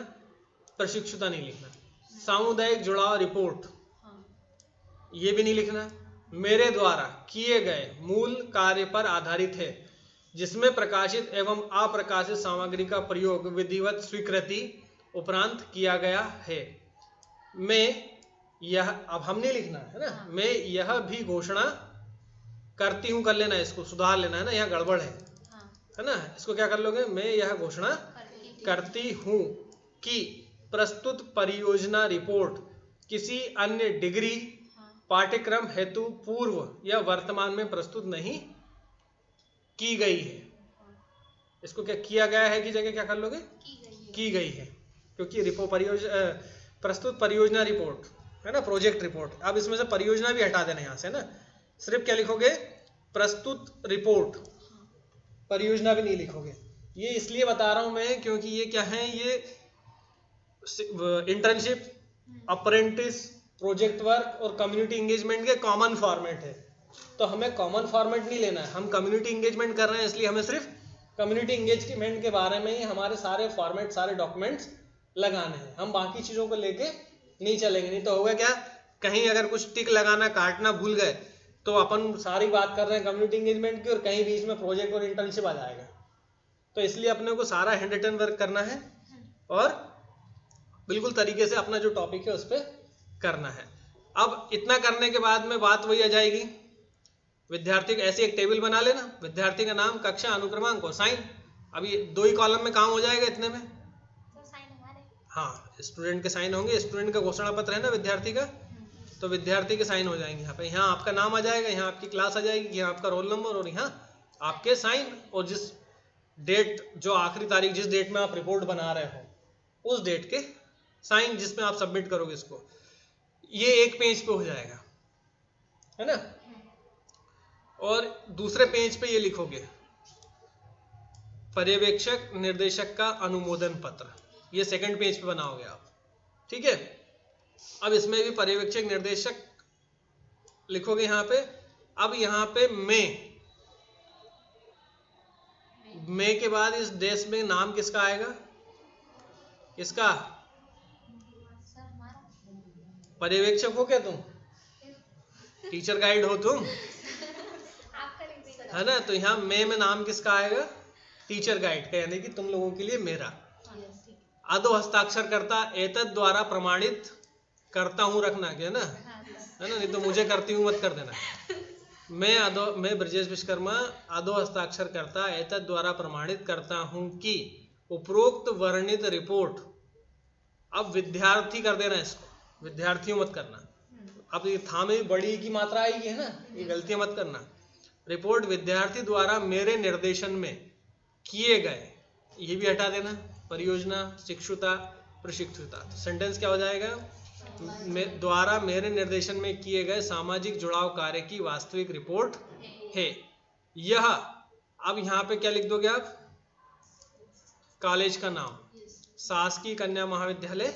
A: प्रशिक्षुता नहीं लिखना, सामुदायिक जुड़ाव रिपोर्ट ये भी नहीं लिखना, मेरे द्वारा किए गए मूल कार्य पर आधारित है जिसमें प्रकाशित एवं अप्रकाशित सामग्री का प्रयोग विधिवत स्वीकृति उपरांत किया गया है। मैं यह, अब हम नहीं लिखना है ना, मैं यह भी घोषणा करती हूं, कर लेना, इसको सुधार लेना है ना, यहाँ गड़बड़ है ना, इसको क्या कर लोगे, मैं यह घोषणा करती हूं कि प्रस्तुत परियोजना रिपोर्ट किसी अन्य डिग्री पाठ्यक्रम हेतु पूर्व या वर्तमान में प्रस्तुत नहीं की गई है। इसको क्या किया गया है की जगह क्या कर लोगे, की गई है, क्योंकि प्रस्तुत परियोजना रिपोर्ट है ना, प्रोजेक्ट रिपोर्ट। अब इसमें से परियोजना भी हटा देना यहाँ से ना, सिर्फ क्या लिखोगे, प्रस्तुत रिपोर्ट, परियोजना भी नहीं लिखोगे। ये इसलिए बता रहा हूं मैं क्योंकि ये क्या है, ये इंटर्नशिप, अप्रेंटिस, प्रोजेक्ट वर्क और कम्युनिटी एंगेजमेंट के कॉमन फॉर्मेट है। तो हमें कॉमन फॉर्मेट नहीं लेना है, हम कम्युनिटी एंगेजमेंट कर रहे हैं, इसलिए हमें सिर्फ कम्युनिटी एंगेजमेंट के बारे में ही हमारे सारे फॉर्मेट, सारे डॉक्यूमेंट्स लगाने हैं। हम बाकी चीजों को लेके नहीं चलेंगे, नहीं तो होगा क्या, कहीं अगर कुछ टिक लगाना काटना भूल गए तो अपन सारी बात कर रहे हैं कम्युनिटी एंगेजमेंट की और कहीं बीच में प्रोजेक्ट और इंटर्नशिप आ जाएगा। तो इसलिए अपने को सारा हैंड रिटन वर्क करना है और बिल्कुल तरीके से अपना जो टॉपिक है उस पर करना है। अब इतना करने के बाद में बात वही आ जाएगी, विद्यार्थी का ऐसे एक टेबल बना लेना, विद्यार्थी का नाम, कक्षा, अनुक्रमांक और साइन। अब ये 2 ही कॉलम में काम हो जाएगा इतने में। हाँ, स्टूडेंट के साइन होंगे, स्टूडेंट का घोषणा पत्र है ना विद्यार्थी का, तो विद्यार्थी के साइन हो जाएंगे यहाँ पे। यहाँ आपका नाम आ जाएगा, यहाँ आपकी क्लास आ जाएगी, यहाँ आपका रोल नंबर और यहाँ आपके साइन, और जिस डेट, जो आखिरी तारीख जिस डेट में आप रिपोर्ट बना रहे हो उस डेट के साइन, जिसमें आप सबमिट करोगे इसको। ये एक पेज पे हो जाएगा, है ना। और दूसरे पेज पे ये लिखोगे पर्यवेक्षक निर्देशक का अनुमोदन पत्र, ये सेकंड पेज पे बनाओगे आप, ठीक है। अब इसमें भी पर्यवेक्षक निर्देशक लिखोगे यहाँ पे। अब यहाँ पे मैं के बाद इस देश में नाम किसका आएगा, किसका, पर्यवेक्षक हो क्या तुम, टीचर गाइड हो तुम, है ना। तो यहाँ में नाम किसका आएगा, टीचर गाइड का, यानी कि तुम लोगों के लिए मेरा। अधो हस्ताक्षर करता एतद द्वारा प्रमाणित करता हूं रखना, क्या ना, है ना, नहीं तो मुझे करती हूं मत कर देना। मैं ब्रजेश विश्वकर्मा अधो हस्ताक्षर करता एतद द्वारा प्रमाणित करता हूं कि उपरोक्त वर्णित रिपोर्ट, अब विद्यार्थी कर देना इसको, विद्यार्थियों मत करना। अब ये था में बड़ी की मात्रा आएगी, है ना, ये गलतियां मत करना। रिपोर्ट विद्यार्थी द्वारा मेरे निर्देशन में किए गए, ये भी हटा देना, परियोजना, शिक्षुता, प्रशिक्षुता। तो सेंटेंस क्या हो जाएगा, द्वारा मेरे निर्देशन में किए गए सामाजिक जुड़ाव कार्य की वास्तविक रिपोर्ट है यह। अब यहाँ पे क्या लिख दोगे आप, कॉलेज का नाम, शासकीय कन्या महाविद्यालय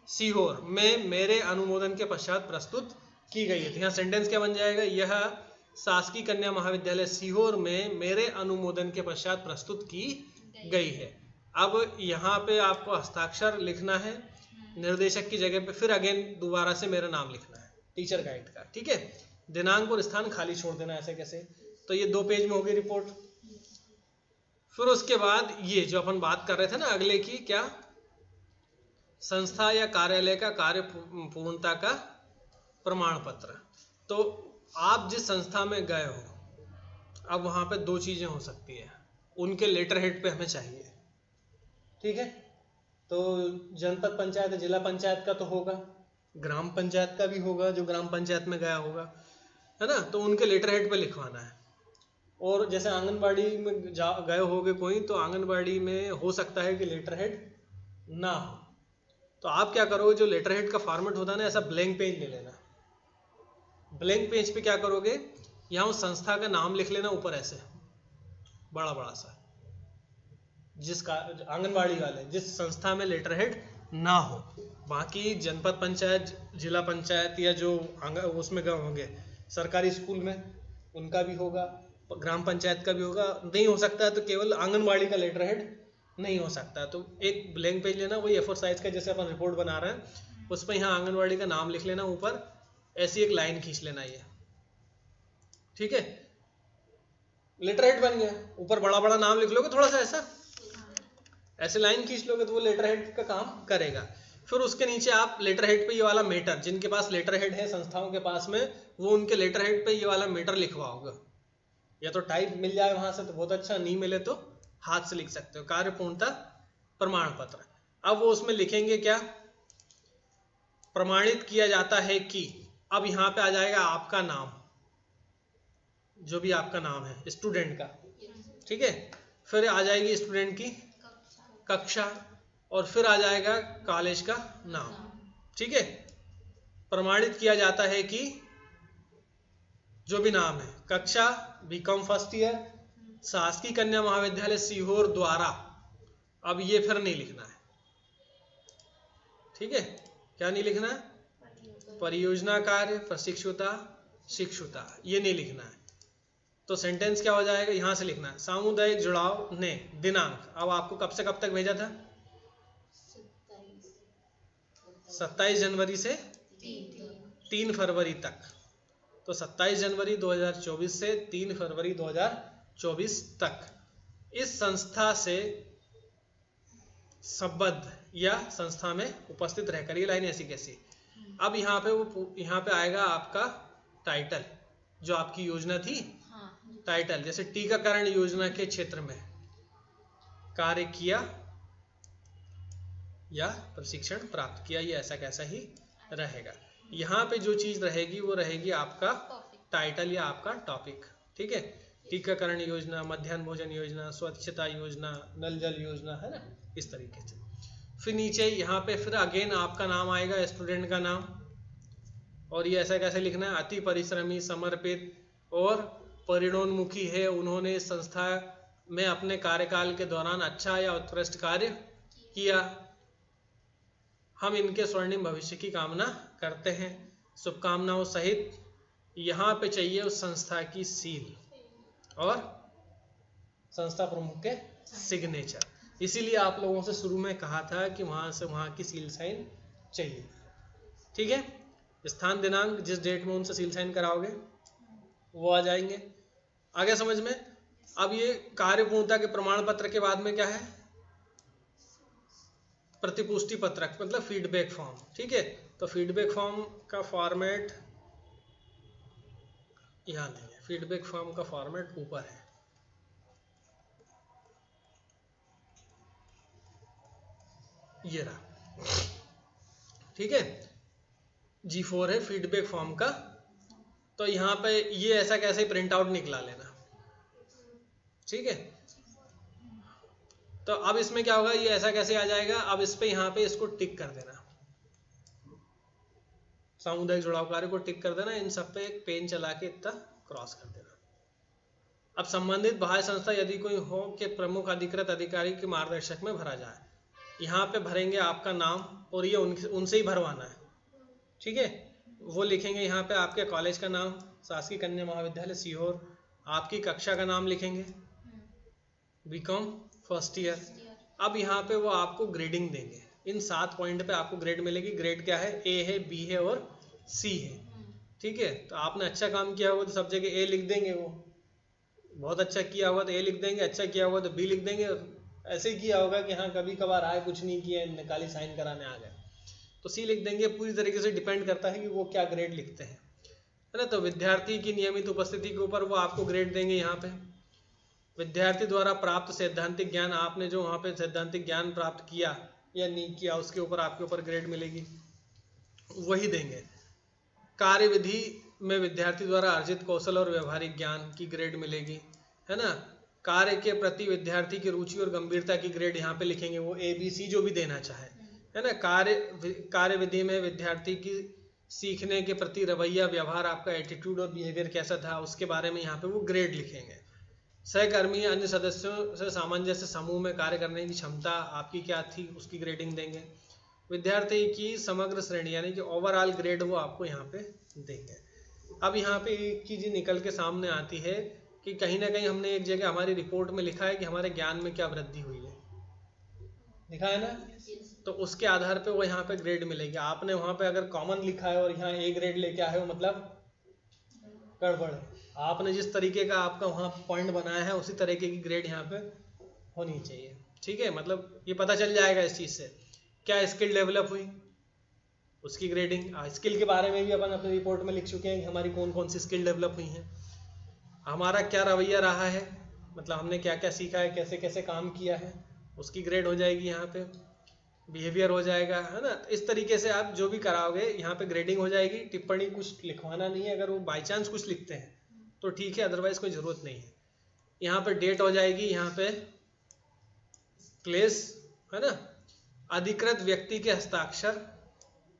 A: सीहोर में मेरे अनुमोदन के पश्चात प्रस्तुत की गई है। तो यहाँ सेंटेंस क्या बन जाएगा, यह शासकीय कन्या महाविद्यालय सीहोर में मेरे अनुमोदन के पश्चात प्रस्तुत की गई है। अब यहाँ पे आपको हस्ताक्षर लिखना है निर्देशक की जगह पे, फिर अगेन दोबारा से मेरा नाम लिखना है, टीचर गाइड का, ठीक है। दिनांक और स्थान खाली छोड़ देना, ऐसे कैसे। तो ये 2 पेज में होगी रिपोर्ट। फिर उसके बाद ये जो अपन बात कर रहे थे ना अगले की, क्या, संस्था या कार्यालय का कार्य पूर्णता का प्रमाण पत्र। तो आप जिस संस्था में गए हो, अब वहां पे 2 चीजें हो सकती है, उनके लेटर हेड पे हमें चाहिए, ठीक है। तो जनपद पंचायत, जिला पंचायत का तो होगा, ग्राम पंचायत का भी होगा, जो ग्राम पंचायत में गया होगा, है ना। तो उनके लेटर हेड पे लिखवाना है। और जैसे आंगनबाड़ी में गए होगे कोई, तो आंगनबाड़ी में हो सकता है कि लेटर हेड ना हो, तो आप क्या करोगे, जो लेटर हेड का फॉर्मेट होता है ना, ऐसा ब्लैंक पेज ले लेना। ब्लैंक पेज पे क्या करोगे, यहाँ उस संस्था का नाम लिख लेना ऊपर ऐसे बड़ा बड़ा सा, जिसका आंगनबाड़ी वाले जिस संस्था में लेटर हेड ना हो। बाकी जनपद पंचायत, जिला पंचायत या जो उसमें गए होंगे सरकारी स्कूल में, उनका भी होगा, ग्राम पंचायत का भी होगा। नहीं हो सकता है तो केवल आंगनबाड़ी का लेटर हेड नहीं हो सकता, तो एक ब्लैंक पेज लेना, वही A4 साइज का जैसे अपन रिपोर्ट बना रहे हैं, उस पर यहाँ आंगनबाड़ी का नाम लिख लेना ऊपर, ऐसी एक लाइन खींच लेना ये, ठीक है। लेटर हेड बन गया, ऊपर बड़ा बड़ा नाम लिख लोगे थोड़ा सा ऐसे लाइन खींच लोगे तो वो लेटर हेड का काम करेगा। फिर उसके नीचे आप लेटर हेड पे ये वाला मैटर, जिनके पास लेटर हेड है संस्थाओं के पास में, वो उनके लेटर हेड पे ये वाला मैटर लिखवाओगे। या तो टाइप मिल जाए वहां से तो बहुत अच्छा, नहीं मिले तो हाथ से लिख सकते हो। कार्य पूर्णता प्रमाण पत्र, अब वो उसमें लिखेंगे क्या, प्रमाणित किया जाता है कि, अब यहाँ पे आ जाएगा आपका नाम, जो भी आपका नाम है स्टूडेंट का, ठीक है। फिर आ जाएगी स्टूडेंट की कक्षा, और फिर आ जाएगा कॉलेज का नाम, ठीक है। प्रमाणित किया जाता है कि जो भी नाम है, कक्षा बीकॉम फर्स्ट ईयर, शासकीय कन्या महाविद्यालय सीहोर द्वारा, अब ये फिर नहीं लिखना है, ठीक है। क्या नहीं लिखना है, परियोजना कार्य प्रशिक्षुता शिक्षुता, ये नहीं लिखना है। तो सेंटेंस क्या हो जाएगा, यहां से लिखना है, सामुदायिक जुड़ाव ने दिनांक, अब आपको कब से कब तक भेजा था, 27 जनवरी से 3 फरवरी तक, तो 27 जनवरी 2024 से 3 फरवरी 2024 तक इस संस्था से संबद्ध या संस्था में उपस्थित रहकर, ये लाइन ऐसी कैसी। अब यहाँ पे आएगा आपका टाइटल, जो आपकी योजना थी, टाइटल जैसे टीकाकरण योजना के क्षेत्र में कार्य किया या प्रशिक्षण प्राप्त किया, ये ऐसा कैसा ही रहेगा। यहाँ पे जो चीज रहेगी वो रहेगी आपका टाइटल या आपका टॉपिक, ठीक है। टीकाकरण योजना, मध्याह्न भोजन योजना, स्वच्छता योजना, नल जल योजना, है ना, इस तरीके से। फिर नीचे यहाँ पे फिर अगेन आपका नाम आएगा, स्टूडेंट का नाम, और ये ऐसा कैसे लिखना है, अति परिश्रमी, समर्पित और परिणोन्मुखी है, उन्होंने संस्था में अपने कार्यकाल के दौरान अच्छा या उत्कृष्ट कार्य किया, हम इनके स्वर्णिम भविष्य की कामना करते हैं, शुभकामनाओं सहित। यहाँ पे चाहिए उस संस्था की सील और संस्था प्रमुख के सिग्नेचर, इसीलिए आप लोगों से शुरू में कहा था कि वहां से वहां की सील साइन चाहिए, ठीक है। स्थान दिनांक, जिस डेट में उनसे सील साइन कराओगे वो आ जाएंगे। आगे समझ में। अब ये कार्यपूर्णता के प्रमाण पत्र के बाद में क्या है, प्रतिपुष्टि पत्रक, मतलब फीडबैक फॉर्म, ठीक है। तो फीडबैक फॉर्म का फॉर्मेट यहाँ नहीं है, फीडबैक फॉर्म का फॉर्मेट ऊपर है, ये रहा, ठीक है। G4 है फीडबैक फॉर्म का, तो यहाँ पे ये ऐसा कैसे प्रिंट आउट निकला लेना, ठीक है। तो अब इसमें क्या होगा, ये ऐसा कैसे आ जाएगा, अब इस पे यहाँ पे इसको टिक कर देना, सामुदायिक जुड़ाव कार्य को टिक कर देना, इन सब पे एक पेन चला के इतना क्रॉस कर देना। अब संबंधित बाह्य संस्था यदि कोई हो के प्रमुख अधिकृत अधिकारी के मार्गदर्शक में भरा जाए, यहाँ पे भरेंगे आपका नाम, और ये उनसे ही भरवाना है, ठीक है। वो लिखेंगे यहाँ पे आपके कॉलेज का नाम, शासकीय कन्या महाविद्यालय सीहोर, आपकी कक्षा का नाम लिखेंगे, बीकॉम फर्स्ट ईयर। अब यहाँ पे वो आपको ग्रेडिंग देंगे, इन 7 पॉइंट पे आपको ग्रेड मिलेगी। ग्रेड क्या है, ए है, बी है और सी है, ठीक है। तो आपने अच्छा काम किया होगा तो सब जगह ए लिख देंगे, वो बहुत अच्छा किया होगा तो ए लिख देंगे, अच्छा किया होगा तो बी लिख देंगे। ऐसे ही किया होगा कि हाँ कभी कभार आए, कुछ नहीं किया, निकाली साइन कराने आ गए, तो सी लिख देंगे। पूरी तरीके से डिपेंड करता है कि वो क्या ग्रेड लिखते हैं, है ना। तो विद्यार्थी की नियमित उपस्थिति के ऊपर वो आपको ग्रेड देंगे। यहाँ पे विद्यार्थी द्वारा प्राप्त सैद्धांतिक ज्ञान, आपने जो वहाँ पे सैद्धांतिक ज्ञान प्राप्त किया या नहीं किया, उसके ऊपर आपके ऊपर ग्रेड मिलेगी, वही देंगे। कार्यविधि में विद्यार्थी द्वारा अर्जित कौशल और व्यवहारिक ज्ञान की ग्रेड मिलेगी। है ना, कार्य के प्रति विद्यार्थी की रुचि और गंभीरता की ग्रेड यहाँ पे लिखेंगे, वो ABC जो भी देना चाहे, है ना। कार्य विधि में विद्यार्थी की सीखने के प्रति रवैया, व्यवहार, आपका एटीट्यूड और बिहेवियर कैसा था, उसके बारे में यहाँ पे वो ग्रेड लिखेंगे। सहकर्मी अन्य सदस्यों से सामंजस्य, समूह में कार्य करने की क्षमता आपकी क्या थी, उसकी ग्रेडिंग देंगे। विद्यार्थी की समग्र श्रेणी यानी कि ओवरऑल ग्रेड वो आपको यहाँ पे देंगे। अब यहाँ पे एक चीज़ निकल के सामने आती है कि कहीं ना कहीं हमने एक जगह हमारी रिपोर्ट में लिखा है कि हमारे ज्ञान में क्या वृद्धि हुई है, लिखा है ना, तो उसके आधार पे वो यहाँ पे ग्रेड मिलेगी। आपने वहाँ पे अगर कॉमन लिखा है और यहाँ A ग्रेड लेके आए हो, मतलब गड़बड़ है। आपने जिस तरीके का आपका वहाँ पॉइंट बनाया है उसी तरीके की ग्रेड यहाँ पे होनी चाहिए, ठीक है। मतलब ये पता चल जाएगा इस चीज़ से क्या स्किल डेवलप हुई, उसकी ग्रेडिंग। स्किल के बारे में भी अपन अपनी रिपोर्ट में लिख चुके हैं कि हमारी कौन कौन सी स्किल डेवलप हुई हैं, हमारा क्या रवैया रहा है, मतलब हमने क्या क्या सीखा है, कैसे कैसे काम किया है, उसकी ग्रेड हो जाएगी यहाँ पे। बिहेवियर हो जाएगा, है ना। इस तरीके से आप जो भी कराओगे यहाँ पे ग्रेडिंग हो जाएगी। टिप्पणी कुछ लिखवाना नहीं है, अगर वो बाई चांस कुछ लिखते हैं तो ठीक है, अदरवाइज कोई ज़रूरत नहीं है। यहाँ पे डेट हो जाएगी, यहाँ पे प्लेस, है ना, अधिकृत व्यक्ति के हस्ताक्षर,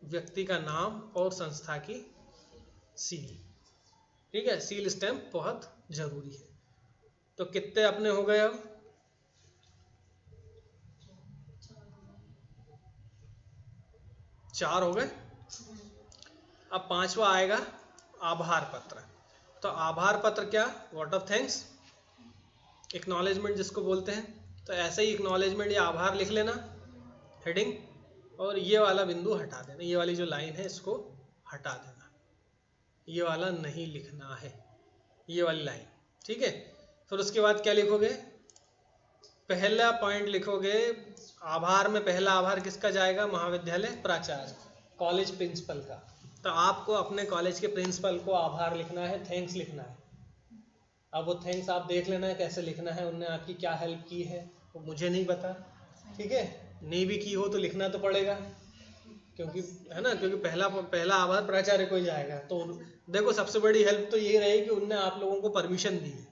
A: व्यक्ति का नाम और संस्था की सील, ठीक है। सील स्टैम्प बहुत जरूरी है। तो कितने अपने हो गए, अब 4 हो गए। अब 5वां आएगा आभार पत्र। तो आभार पत्र क्या, वोट ऑफ थैंक्स, एक्नॉलेजमेंट जिसको बोलते हैं। तो ऐसे ही एक्नॉलेजमेंट या आभार लिख लेना हेडिंग, और ये वाला बिंदु हटा देना, ये वाली जो लाइन है इसको हटा देना, ये वाला नहीं लिखना है, ये वाली लाइन, ठीक है। फिर उसके बाद क्या लिखोगे, पहला पॉइंट लिखोगे, आभार में पहला आभार किसका जाएगा, महाविद्यालय प्राचार्य, कॉलेज प्रिंसिपल का। तो आपको अपने कॉलेज के प्रिंसिपल को आभार लिखना है, थैंक्स लिखना है। अब वो थैंक्स आप देख लेना है कैसे लिखना है, उनने आपकी क्या हेल्प की है वो मुझे नहीं पता, ठीक है। नहीं भी की हो तो लिखना तो पड़ेगा, क्योंकि है ना, क्योंकि पहला आभार प्राचार्य को ही जाएगा। तो देखो सबसे बड़ी हेल्प तो ये रही कि उनने आप लोगों को परमिशन दी है,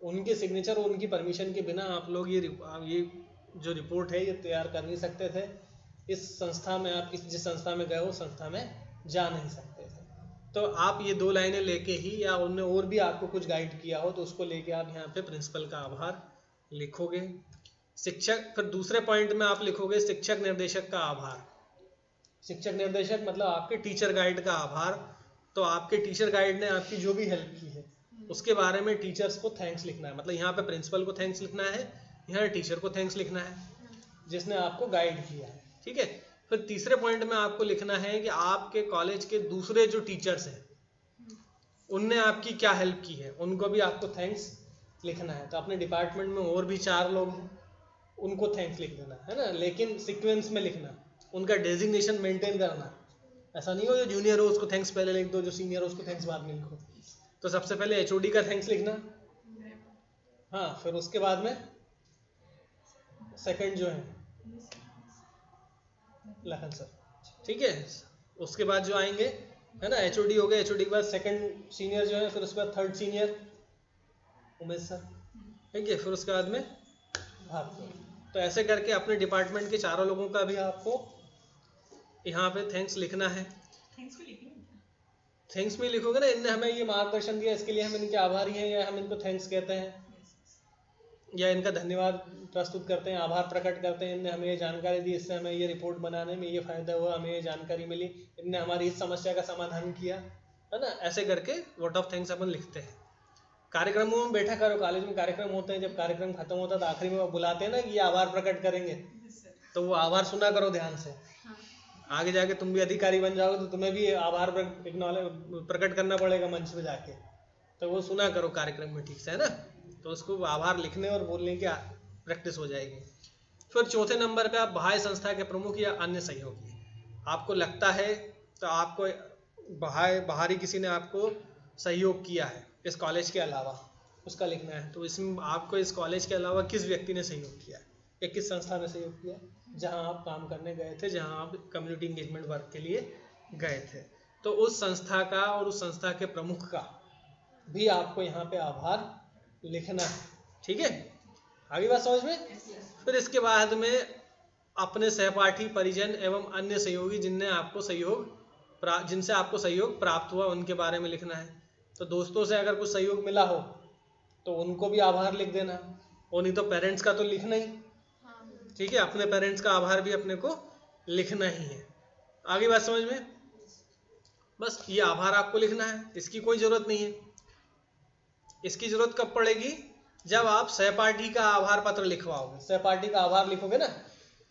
A: उनके सिग्नेचर और उनकी परमिशन के बिना आप लोग ये जो रिपोर्ट है ये तैयार कर नहीं सकते थे। इस संस्था में आप जिस संस्था में गए हो संस्था में जा नहीं सकते थे। तो आप ये 2 लाइनें लेके ही, या उनने और भी आपको कुछ गाइड किया हो तो उसको लेके आप यहाँ पे प्रिंसिपल का आभार लिखोगे। शिक्षक, फिर दूसरे पॉइंट में आप लिखोगे शिक्षक निर्देशक का आभार। शिक्षक निर्देशक मतलब आपके टीचर गाइड का आभार। तो आपके टीचर गाइड ने आपकी जो भी हेल्प की है उसके बारे में टीचर्स को थैंक्स लिखना है। मतलब यहाँ पे प्रिंसिपल को थैंक्स लिखना है, यहाँ टीचर को थैंक्स लिखना है जिसने आपको गाइड किया है, ठीक है। फिर तीसरे पॉइंट में आपको लिखना है कि आपके कॉलेज के दूसरे जो टीचर्स हैं उनने आपकी क्या हेल्प की है, उनको भी आपको थैंक्स लिखना है। तो अपने डिपार्टमेंट में और भी 4 लोग, उनको थैंक्स लिख देना है ना, लेकिन सीक्वेंस में लिखना, उनका डेजिग्नेशन मेंटेन करना। ऐसा नहीं हो जो जूनियर हो उसको थैंक्स पहले लिख दो, जो सीनियर हो उसको थैंक्स बाद में लिखो। तो सबसे पहले HOD का थैंक्स लिखना, हाँ, फिर उसके बाद में सेकंड जो है लखन सर, ठीक है। उसके बाद जो आएंगे, है ना, HOD हो गए, HOD के बाद सेकंड सीनियर जो है, फिर उसके बाद थर्ड सीनियर उमेश सर, ठीक है। फिर उसके बाद में भाग। तो ऐसे करके अपने डिपार्टमेंट के 4 लोगों का भी आपको यहाँ पे थैंक्स लिखना है। थैंक्स में लिखोगे ना, इनने हमें ये मार्गदर्शन दिया इसके लिए हम इनके आभारी हैं, या हम इनको थैंक्स कहते हैं, या इनका धन्यवाद प्रस्तुत करते हैं, आभार प्रकट करते हैं, इनने हमें ये जानकारी दी, इससे हमें ये रिपोर्ट बनाने में ये फायदा हुआ, हमें ये जानकारी मिली, इनने हमारी इस समस्या का समाधान किया, है ना। ऐसे करके वोट ऑफ थैंक्स अपन लिखते हैं। कार्यक्रमों में बैठा करो, कॉलेज में कार्यक्रम होते हैं, जब कार्यक्रम खत्म होता है तो आखिरी में वो बुलाते हैं ना कि ये आभार प्रकट करेंगे, तो वो आभार सुना करो ध्यान से। आगे जाके तुम भी अधिकारी बन जाओगे तो तुम्हें भी आभार प्रकट करना पड़ेगा मंच पे जाके, तो वो सुना करो कार्यक्रम में, ठीक से, है ना। तो उसको आभार लिखने और बोलने की प्रैक्टिस हो जाएगी। फिर चौथे नंबर पे आप बाह्य संस्था के प्रमुख या अन्य सहयोगी, आपको लगता है तो आपको बाहरी किसी ने आपको सहयोग किया है इस कॉलेज के अलावा, उसका लिखना है। तो इसमें आपको इस कॉलेज के अलावा किस व्यक्ति ने सहयोग किया है या किस संस्था ने सहयोग किया जहां आप काम करने गए थे, जहां आप कम्युनिटी इंगेजमेंट वर्क के लिए गए थे। तो उस संस्था का और उस संस्था के प्रमुख का भी आपको यहाँ पे आभार लिखना है। ठीक है, आगे बात समझ में। फिर इसके बाद में अपने सहपाठी, परिजन एवं अन्य सहयोगी जिनसे आपको सहयोग प्राप्त हुआ उनके बारे में लिखना है। तो दोस्तों से अगर कुछ सहयोग मिला हो तो उनको भी आभार लिख देना, और नहीं तो पेरेंट्स का तो लिखना ही। ठीक है, अपने पेरेंट्स का आभार भी अपने को लिखना ही है। आगे बात समझ में। बस ये आभार आपको लिखना है, इसकी कोई जरूरत नहीं है। इसकी जरूरत कब पड़ेगी? जब आप सहपाठी का आभार पत्र लिखवाओगे, सहपाठी का आभार लिखोगे ना,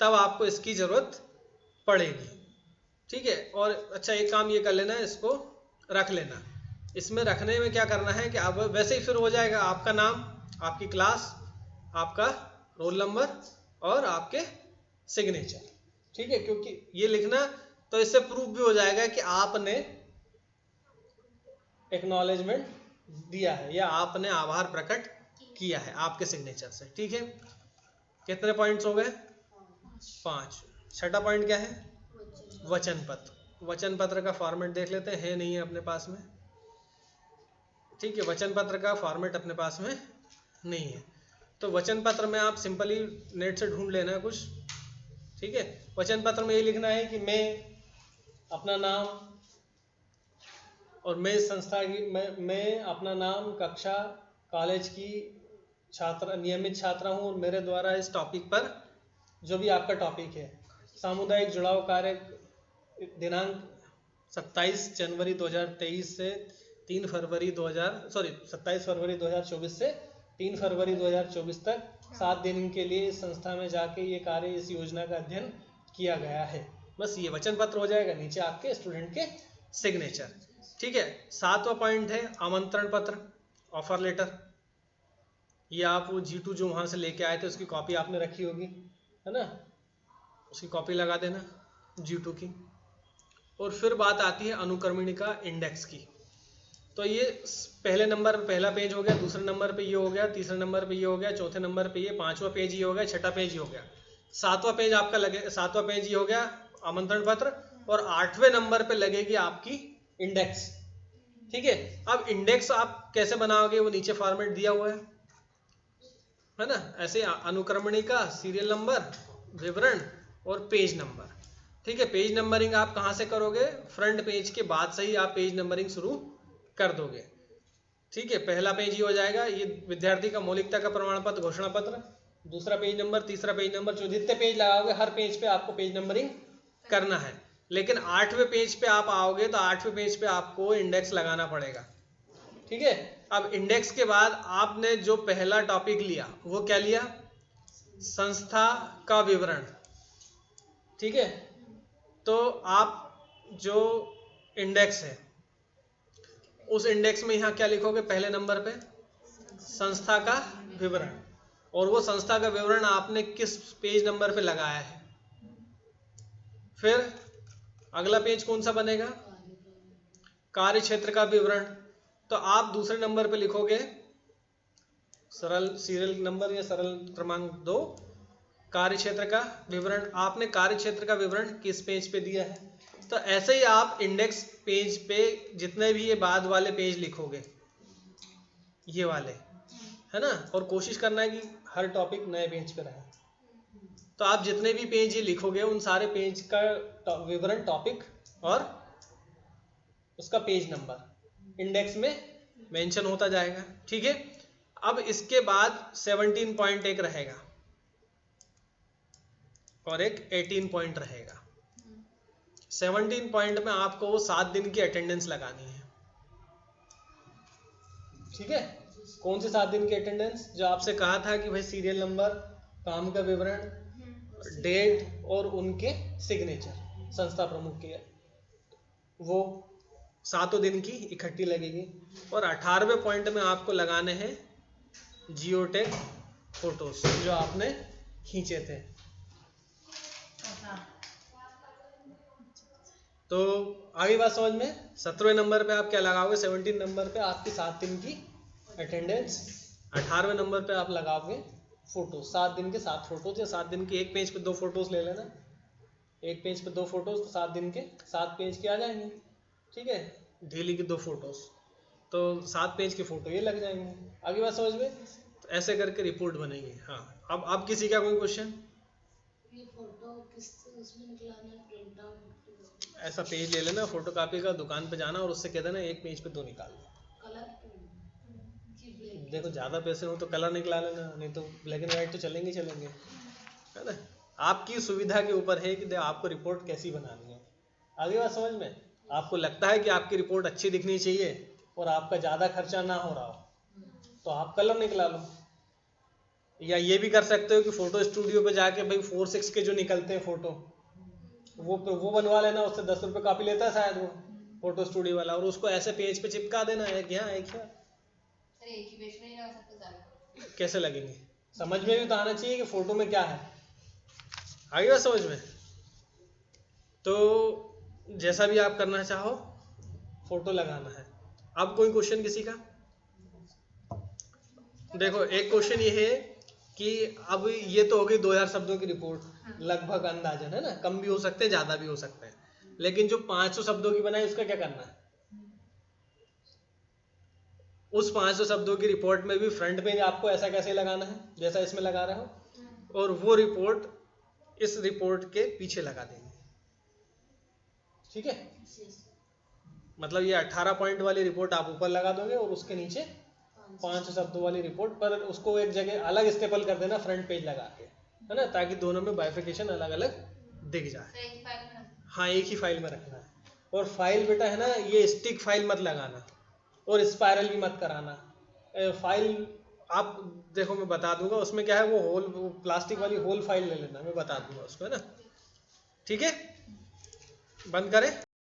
A: तब आपको इसकी जरूरत पड़ेगी। ठीक है, और अच्छा एक काम ये कर लेना, इसको रख लेना। इसमें रखने में क्या करना है कि अब वैसे ही फिर हो जाएगा आपका नाम, आपकी क्लास, आपका रोल नंबर और आपके सिग्नेचर। ठीक है, क्योंकि ये लिखना तो इससे प्रूफ भी हो जाएगा कि आपने एक्नॉलेजमेंट दिया है या आपने आभार प्रकट किया है आपके सिग्नेचर से। ठीक है, कितने पॉइंट्स हो गए? 5। छठा पॉइंट क्या है? वचन पत्र। वचन पत्र का फॉर्मेट देख लेते हैं, नहीं है अपने पास में। ठीक है, वचन पत्र का फॉर्मेट अपने पास में नहीं है, तो वचन पत्र में आप सिंपली नेट से ढूंढ लेना है कुछ। ठीक है, वचन पत्र में ये लिखना है कि मैं अपना नाम और मैं संस्था की मैं अपना नाम, कक्षा, कॉलेज की नियमित छात्रा हूँ और मेरे द्वारा इस टॉपिक पर, जो भी आपका टॉपिक है, सामुदायिक जुड़ाव कार्य दिनांक 27 जनवरी 2023 से 27 फरवरी 2024 से 3 फरवरी 2024 तक 7 दिन के लिए इस संस्था में जाके ये कार्य, इस योजना का अध्ययन किया गया है। बस ये वचन पत्र हो जाएगा, नीचे आपके स्टूडेंट के सिग्नेचर। ठीक है, 7वां पॉइंट है आमंत्रण पत्र, ऑफर लेटर। ये आप वो G2 जो वहाँ से लेके आए थे उसकी कॉपी आपने रखी होगी, है ना, उसकी कॉपी लगा देना G2 की। और फिर बात आती है अनुक्रमणिका इंडेक्स की। तो ये पहले नंबर पे पहला पेज हो गया, दूसरे नंबर पे ये हो गया, तीसरे नंबर पे ये हो गया, चौथे नंबर पे ये, 5वां पेज ये हो गया, छठा पेज ये हो गया, 7वां पेज आपका लगे, 7वां पेज ये हो गया आमंत्रण पत्र, और 8वें नंबर पे लगेगी आपकी इंडेक्स। ठीक है, अब इंडेक्स आप कैसे बनाओगे वो नीचे फॉर्मेट दिया हुआ है ना। ऐसे अनुक्रमणिका, सीरियल नंबर, विवरण और पेज नंबर। ठीक है, पेज नंबरिंग आप कहाँ से करोगे? फ्रंट पेज के बाद से ही आप पेज नंबरिंग शुरू कर दोगे। ठीक है, पहला पेज ही हो जाएगा ये विद्यार्थी का मौलिकता का प्रमाण पत्र, घोषणा पत्र, दूसरा पेज नंबर, तीसरा पेज नंबर, जो जितने पेज लगाओगे हर पेज पे आपको पेज नंबरिंग करना है। लेकिन 8वें पेज पे आप आओगे तो 8वें पेज पे आपको इंडेक्स लगाना पड़ेगा। ठीक है, अब इंडेक्स के बाद आपने जो पहला टॉपिक लिया वो क्या लिया? संस्था का विवरण। ठीक है, तो आप जो इंडेक्स है उस इंडेक्स में यहाँ क्या लिखोगे? पहले नंबर पे संस्था का विवरण, और वो संस्था का विवरण आपने किस पेज नंबर पे लगाया है। फिर अगला पेज कौन सा बनेगा? कार्य क्षेत्र का विवरण। तो आप दूसरे नंबर पे लिखोगे सरल सीरियल नंबर या सरल क्रमांक 2, कार्य क्षेत्र का विवरण। आपने कार्य क्षेत्र का विवरण किस पेज पे दिया है। तो ऐसे ही आप इंडेक्स पेज पे जितने भी ये बाद वाले पेज लिखोगे, ये वाले, है ना, और कोशिश करना है कि हर टॉपिक नए पेज पे रहे। तो आप जितने भी पेज ये लिखोगे उन सारे पेज का विवरण, टॉपिक और उसका पेज नंबर इंडेक्स में मेंशन होता जाएगा। ठीक है, अब इसके बाद 17 पॉइंट एक रहेगा और एक 18 पॉइंट रहेगा। 17 पॉइंट में आपको वो 7 दिन की अटेंडेंस लगानी है। ठीक है, कौन से 7 दिन की अटेंडेंस? जो आपसे कहा था कि भाई सीरियल नंबर, काम का विवरण, डेट और उनके सिग्नेचर, संस्था प्रमुख के, वो 7 दिन की इकट्ठी लगेगी। और 18वें पॉइंट में आपको लगाने हैं जियोटैग फोटोज जो आपने खींचे थे। तो आगे बात समझ में। 17वें नंबर पे आप क्या लगाओगे? 17 नंबर पे आपकी 7 दिन की अटेंडेंस। 18वें नंबर पे आप लगाओगे फोटो, 7 दिन के 7 फोटोज, या 7 दिन के एक पेज पे 2 फोटोज ले लेना, एक पेज पे 2 फोटोज, तो 7 दिन के 7 पेज के आ जाएंगे। ठीक है, डेली की 2 फोटोज। तो 7 पेज की फोटो ये लग जाएंगे। आगे बात समझ में? तो ऐसे करके रिपोर्ट बनेगी। हाँ, अब किसी का कोई क्वेश्चन?
B: ये फोटो किस उसमें निकलाना है, प्रिंट आउट?
A: ऐसा पेज ले लेना फोटो कॉपी का, दुकान पे जाना और उससे कह देना एक पेज पे 2 निकाल दो।
B: कलर
A: देखो ज़्यादा पैसे हो तो कलर निकला लेना, नहीं तो ब्लैक एंड वाइट तो चलेंगे चलेंगे, है ना। आपकी सुविधा के ऊपर है कि आपको रिपोर्ट कैसी बनानी है। आगे बात समझ में? आपको लगता है कि आपकी रिपोर्ट अच्छी दिखनी चाहिए और आपका ज़्यादा खर्चा ना हो रहा हो तो आप कलर निकला लो, या ये भी कर सकते हो कि फोटो स्टूडियो पे जाके भाई 4:6 के जो निकलते हैं फोटो वो बनवा लेना। उससे 10 रुपये कॉपी लेता है शायद वो फोटो स्टूडियो वाला, और उसको ऐसे पेज पे चिपका देना है कि हाँ एक
B: एक ही पेज में नहीं लगा सकते सारे।
A: कैसे लगेंगे? समझ में भी तो आना चाहिए कि फोटो में क्या है। आगे बात समझ में? तो जैसा भी आप करना चाहो फोटो लगाना है। अब कोई क्वेश्चन किसी का? देखो एक क्वेश्चन ये है कि अब ये तो हो गई 2000 शब्दों की रिपोर्ट, लगभग अंदाजन, है ना, कम भी हो सकते हैं ज़्यादा भी हो सकते हैं, लेकिन जो 500 शब्दों की बनाई उसका क्या करना है? उस 500 शब्दों की रिपोर्ट में भी फ्रंट पेज आपको ऐसा कैसे लगाना है जैसा इसमें लगा रहा हो, और वो रिपोर्ट इस रिपोर्ट के पीछे लगा देंगे। ठीक है, मतलब ये 18 पॉइंट वाली रिपोर्ट आप ऊपर लगा दोगे और उसके नीचे 500 शब्दों वाली रिपोर्ट पर उसको एक जगह अलग स्टेपल कर देना फ्रंट पेज लगा के, है ना, ताकि दोनों में बाइफिकेशन अलग अलग दिख जाए। हाँ, एक ही फाइल में रखना है। और फाइल बेटा है ना, ये स्टिक फाइल मत लगाना और स्पाइरल भी मत कराना। फाइल आप देखो मैं बता दूंगा उसमें क्या है, वो होल प्लास्टिक वाली होल फाइल ले लेना, मैं बता दूंगा उसको, है ना। ठीक है, बंद करें।